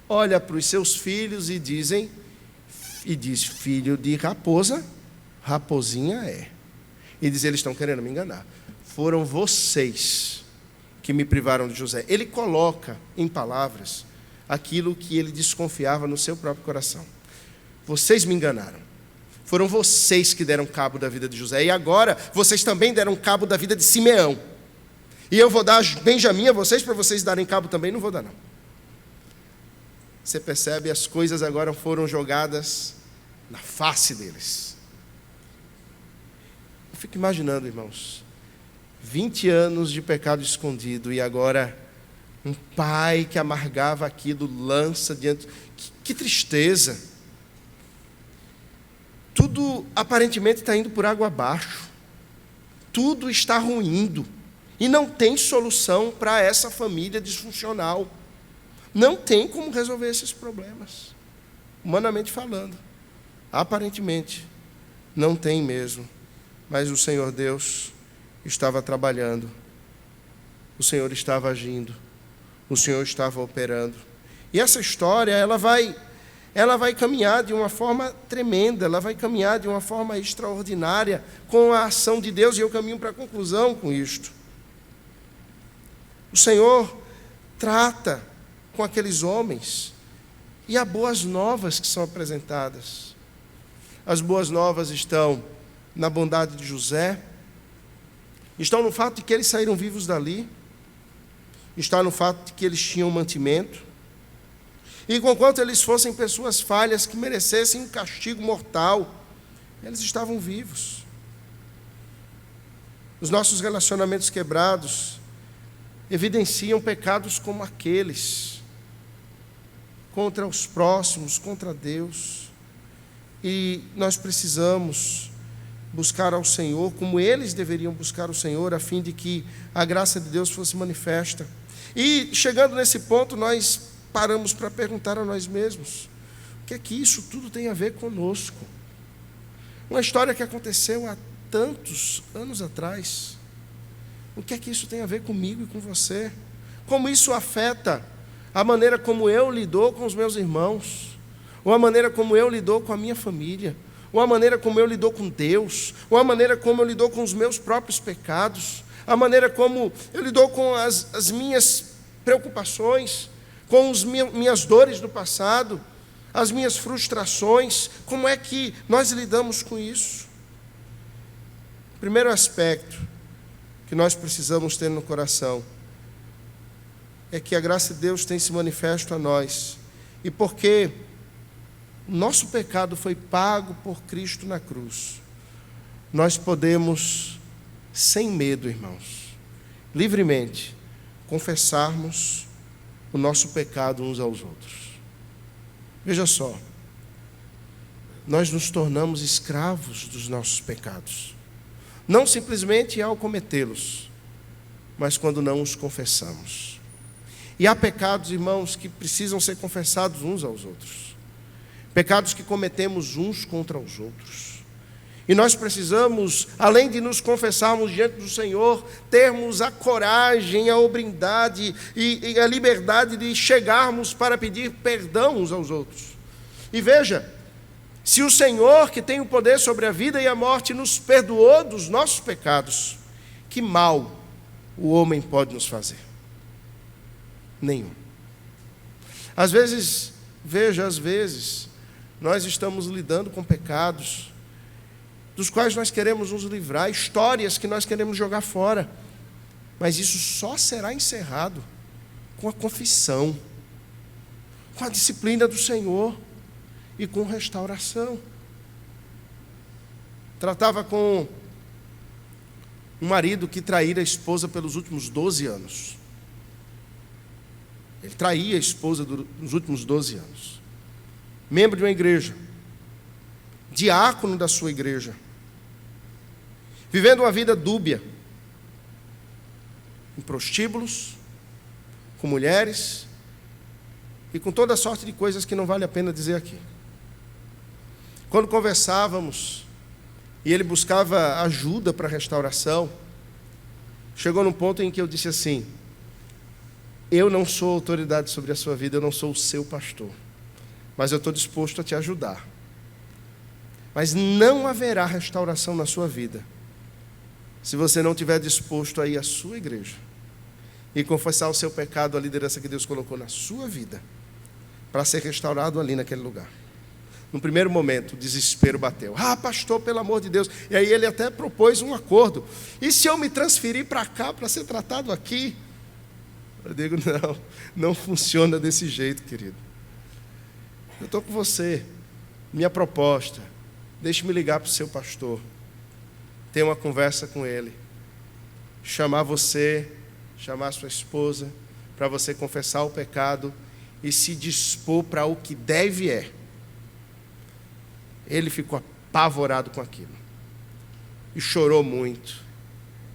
[SPEAKER 1] olha para os seus filhos e diz: filho de raposa, raposinha é. E diz: eles estão querendo me enganar. Foram vocês que me privaram de José. Ele coloca em palavras aquilo que ele desconfiava no seu próprio coração. Vocês me enganaram. Foram vocês que deram cabo da vida de José. E agora vocês também deram cabo da vida de Simeão. E eu vou dar Benjamim a vocês para vocês darem cabo também? Não vou dar, não. Você percebe, as coisas agora foram jogadas na face deles. Eu fico imaginando, irmãos, 20 anos de pecado escondido e agora um pai que amargava aquilo lança diante. Que tristeza. Tudo aparentemente está indo por água abaixo. Tudo está ruindo. E não tem solução para essa família disfuncional. Não tem como resolver esses problemas. Humanamente falando. Aparentemente, não tem mesmo. Mas o Senhor Deus estava trabalhando. O Senhor estava agindo. O Senhor estava operando. E essa história, ela vai caminhar de uma forma tremenda, ela vai caminhar de uma forma extraordinária com a ação de Deus, e eu caminho para a conclusão com isto. O Senhor trata com aqueles homens, e há boas novas que são apresentadas. As boas novas estão na bondade de José, estão no fato de que eles saíram vivos dali, está no fato de que eles tinham mantimento, e conquanto eles fossem pessoas falhas que merecessem um castigo mortal, eles estavam vivos. Os nossos relacionamentos quebrados evidenciam pecados como aqueles, contra os próximos, contra Deus. E nós precisamos buscar ao Senhor como eles deveriam buscar o Senhor, a fim de que a graça de Deus fosse manifesta. E chegando nesse ponto, nós paramos para perguntar a nós mesmos: o que é que isso tudo tem a ver conosco? Uma história que aconteceu há tantos anos atrás. O que é que isso tem a ver comigo e com você? Como isso afeta a maneira como eu lido com os meus irmãos, ou a maneira como eu lido com a minha família, ou a maneira como eu lido com Deus, ou a maneira como eu lido com os meus próprios pecados, a maneira como eu lido com as minhas preocupações, com as minhas dores do passado, as minhas frustrações. Como é que nós lidamos com isso? O primeiro aspecto que nós precisamos ter no coração é que a graça de Deus tem se manifesto a nós, e porque nosso pecado foi pago por Cristo na cruz, nós podemos, sem medo, irmãos, livremente confessarmos o nosso pecado uns aos outros. Veja só, nós nos tornamos escravos dos nossos pecados, não simplesmente ao cometê-los, mas quando não os confessamos. E há pecados, irmãos, que precisam ser confessados uns aos outros, pecados que cometemos uns contra os outros. E nós precisamos, além de nos confessarmos diante do Senhor, termos a coragem, a hombridade e a liberdade de chegarmos para pedir perdão uns aos outros. E veja, se o Senhor, que tem o poder sobre a vida e a morte, nos perdoou dos nossos pecados, que mal o homem pode nos fazer? Nenhum. Às vezes, nós estamos lidando com pecados dos quais nós queremos nos livrar, histórias que nós queremos jogar fora, mas isso só será encerrado com a confissão, com a disciplina do Senhor e com restauração. Tratava com um marido que traíra a esposa pelos últimos 12 anos. Ele traía a esposa nos últimos 12 anos. Membro de uma igreja, diácono da sua igreja, vivendo uma vida dúbia, em prostíbulos, com mulheres e com toda sorte de coisas que não vale a pena dizer aqui. Quando conversávamos e ele buscava ajuda para a restauração, chegou num ponto em que eu disse assim: eu não sou autoridade sobre a sua vida, eu não sou o seu pastor, mas eu estou disposto a te ajudar. Mas não haverá restauração na sua vida se você não estiver disposto a ir à sua igreja e confessar o seu pecado à liderança que Deus colocou na sua vida, para ser restaurado ali naquele lugar. No primeiro momento, o desespero bateu. Ah, pastor, pelo amor de Deus. E aí ele até propôs um acordo. E se eu me transferir para cá, para ser tratado aqui? Eu digo, não funciona desse jeito, querido. Eu estou com você. Minha proposta: deixe-me ligar para o seu pastor, ter uma conversa com ele, chamar você, chamar sua esposa, para você confessar o pecado e se dispor para o que deve é. Ele ficou apavorado com aquilo e chorou muito.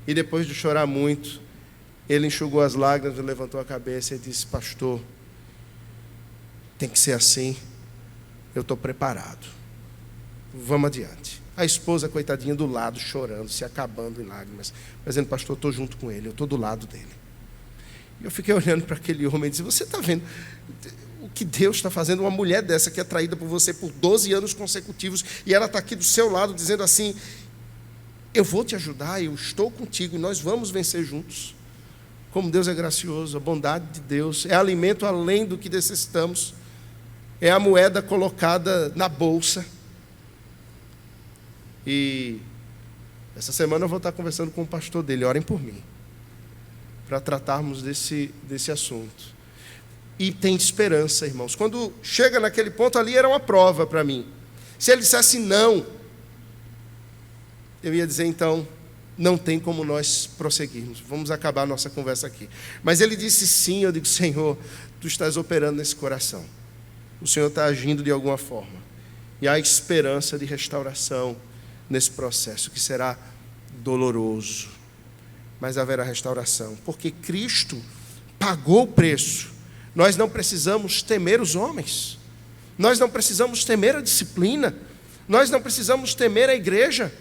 [SPEAKER 1] E depois de chorar muito, ele enxugou as lágrimas, levantou a cabeça e disse: pastor, tem que ser assim, eu estou preparado, vamos adiante. A esposa, coitadinha, do lado, chorando, se acabando em lágrimas, dizendo: pastor, eu estou junto com ele, eu estou do lado dele. E eu fiquei olhando para aquele homem e disse: você está vendo o que Deus está fazendo? Uma mulher dessa que é traída por você por 12 anos consecutivos, e ela está aqui do seu lado dizendo assim: eu vou te ajudar, eu estou contigo e nós vamos vencer juntos. Como Deus é gracioso, a bondade de Deus é alimento além do que necessitamos, é a moeda colocada na bolsa. E essa semana eu vou estar conversando com o pastor dele, orem por mim, para tratarmos desse assunto. E tem esperança, irmãos. Quando chega naquele ponto ali, era uma prova para mim. Se ele dissesse não, eu ia dizer: então, não tem como nós prosseguirmos. Vamos acabar a nossa conversa aqui. Mas ele disse sim. Eu digo: Senhor, tu estás operando nesse coração. O Senhor está agindo de alguma forma. E há esperança de restauração nesse processo, que será doloroso, mas haverá restauração, porque Cristo pagou o preço. Nós não precisamos temer os homens, nós não precisamos temer a disciplina, nós não precisamos temer a igreja.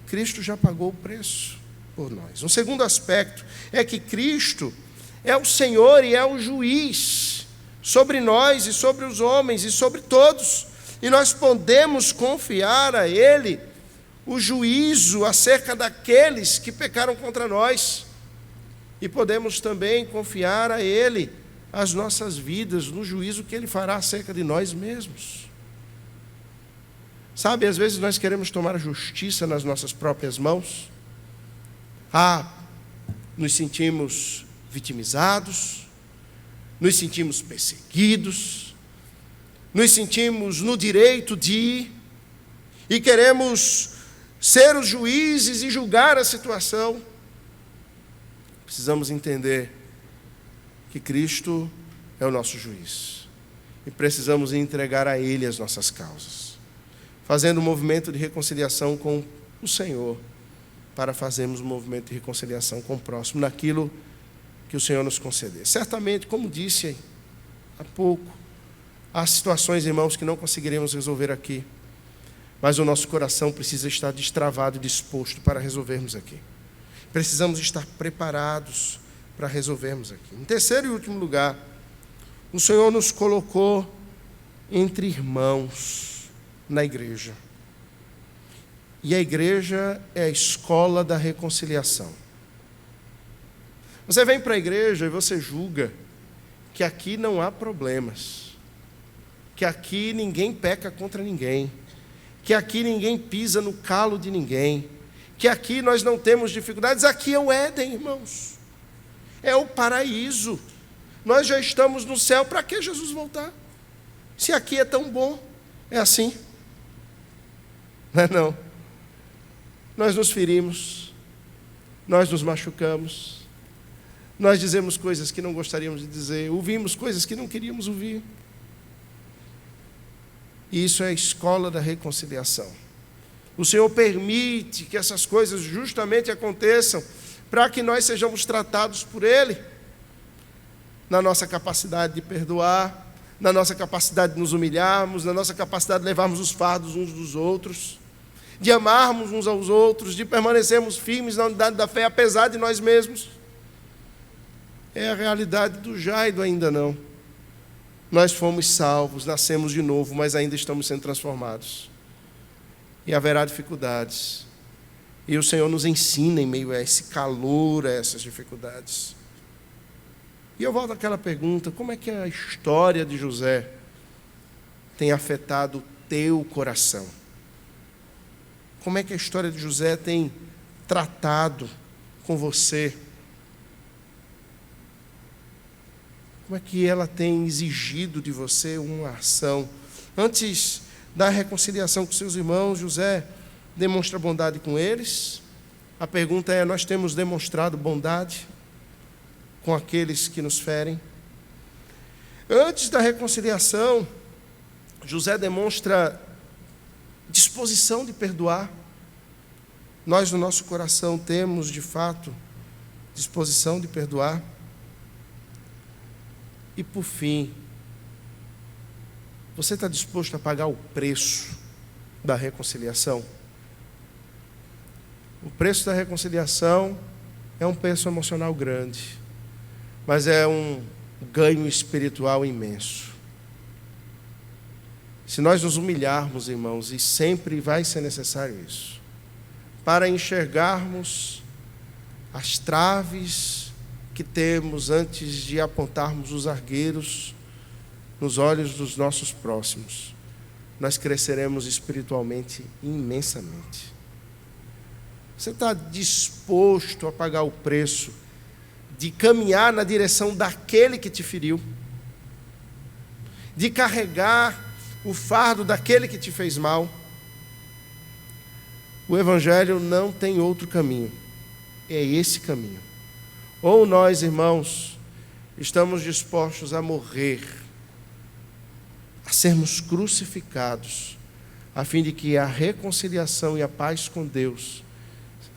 [SPEAKER 1] Cristo já pagou o preço por nós. Um segundo aspecto é que Cristo é o Senhor e é o juiz sobre nós e sobre os homens e sobre todos, e nós podemos confiar a Ele o juízo acerca daqueles que pecaram contra nós, e podemos também confiar a Ele as nossas vidas, no juízo que Ele fará acerca de nós mesmos. Sabe, às vezes nós queremos tomar a justiça nas nossas próprias mãos. Nos sentimos vitimizados, nos sentimos perseguidos, nos sentimos no direito de ir, e queremos ser os juízes e julgar a situação. Precisamos entender que Cristo é o nosso juiz, e precisamos entregar a Ele as nossas causas, fazendo um movimento de reconciliação com o Senhor, para fazermos um movimento de reconciliação com o próximo, naquilo que o Senhor nos conceder. Certamente, como disse há pouco, há situações, irmãos, que não conseguiremos resolver aqui, mas o nosso coração precisa estar destravado e disposto para resolvermos aqui. Precisamos estar preparados para resolvermos aqui. Em terceiro e último lugar, o Senhor nos colocou entre irmãos na igreja. E a igreja é a escola da reconciliação. Você vem para a igreja e você julga que aqui não há problemas, que aqui ninguém peca contra ninguém, que aqui ninguém pisa no calo de ninguém, que aqui nós não temos dificuldades. Aqui é o Éden, irmãos, é o paraíso. Nós já estamos no céu. Para que Jesus voltar? Se aqui é tão bom. É assim? Não é não. Nós nos ferimos, nós nos machucamos, nós dizemos coisas que não gostaríamos de dizer, ouvimos coisas que não queríamos ouvir. E isso é a escola da reconciliação. O Senhor permite que essas coisas justamente aconteçam para que nós sejamos tratados por Ele, na nossa capacidade de perdoar, na nossa capacidade de nos humilharmos, na nossa capacidade de levarmos os fardos uns dos outros, de amarmos uns aos outros, de permanecermos firmes na unidade da fé, apesar de nós mesmos. É a realidade do já e do ainda não. Nós fomos salvos, nascemos de novo, mas ainda estamos sendo transformados. E haverá dificuldades. E o Senhor nos ensina em meio a esse calor, a essas dificuldades. E eu volto àquela pergunta: como é que a história de José tem afetado o teu coração? Como é que a história de José tem tratado com você? Como é que ela tem exigido de você uma ação? Antes da reconciliação com seus irmãos, José demonstra bondade com eles. A pergunta é: nós temos demonstrado bondade com aqueles que nos ferem? Antes da reconciliação, José demonstra disposição de perdoar. Nós, no nosso coração, temos, de fato, disposição de perdoar. E, por fim, você está disposto a pagar o preço da reconciliação? O preço da reconciliação é um preço emocional grande, mas é um ganho espiritual imenso. Se nós nos humilharmos, irmãos, e sempre vai ser necessário isso, para enxergarmos as traves que temos antes de apontarmos os argueiros nos olhos dos nossos próximos, nós cresceremos espiritualmente imensamente. Você está disposto a pagar o preço de caminhar na direção daquele que te feriu, de carregar o fardo daquele que te fez mal? O Evangelho não tem outro caminho, é esse caminho. Ou nós, irmãos, estamos dispostos a morrer, a sermos crucificados, a fim de que a reconciliação e a paz com Deus,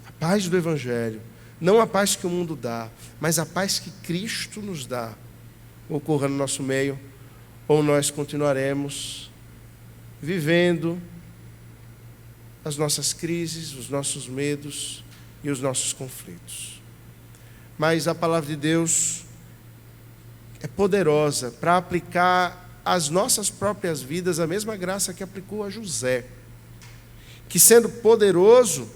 [SPEAKER 1] a paz do Evangelho, não a paz que o mundo dá, mas a paz que Cristo nos dá, ocorra no nosso meio, ou nós continuaremos vivendo as nossas crises, os nossos medos e os nossos conflitos. Mas a palavra de Deus é poderosa para aplicar às nossas próprias vidas a mesma graça que aplicou a José, que sendo poderoso,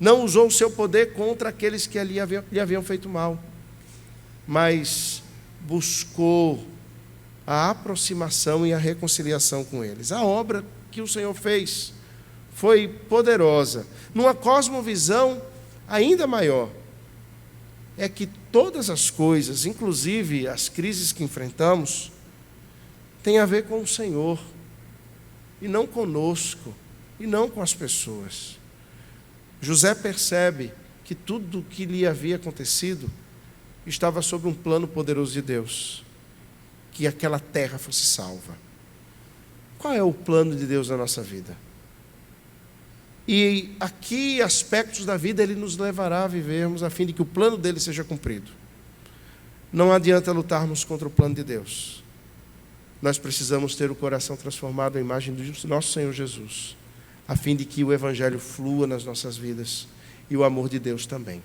[SPEAKER 1] não usou o seu poder contra aqueles que lhe haviam feito mal, mas buscou a aproximação e a reconciliação com eles. A obra que o Senhor fez foi poderosa. Numa cosmovisão ainda maior, é que todas as coisas, inclusive as crises que enfrentamos, têm a ver com o Senhor, e não conosco, e não com as pessoas. José percebe que tudo o que lhe havia acontecido estava sob um plano poderoso de Deus, que aquela terra fosse salva. Qual é o plano de Deus na nossa vida? E a que aspectos da vida Ele nos levará a vivermos, a fim de que o plano dele seja cumprido. Não adianta lutarmos contra o plano de Deus. Nós precisamos ter o coração transformado à imagem do nosso Senhor Jesus, a fim de que o Evangelho flua nas nossas vidas e o amor de Deus também.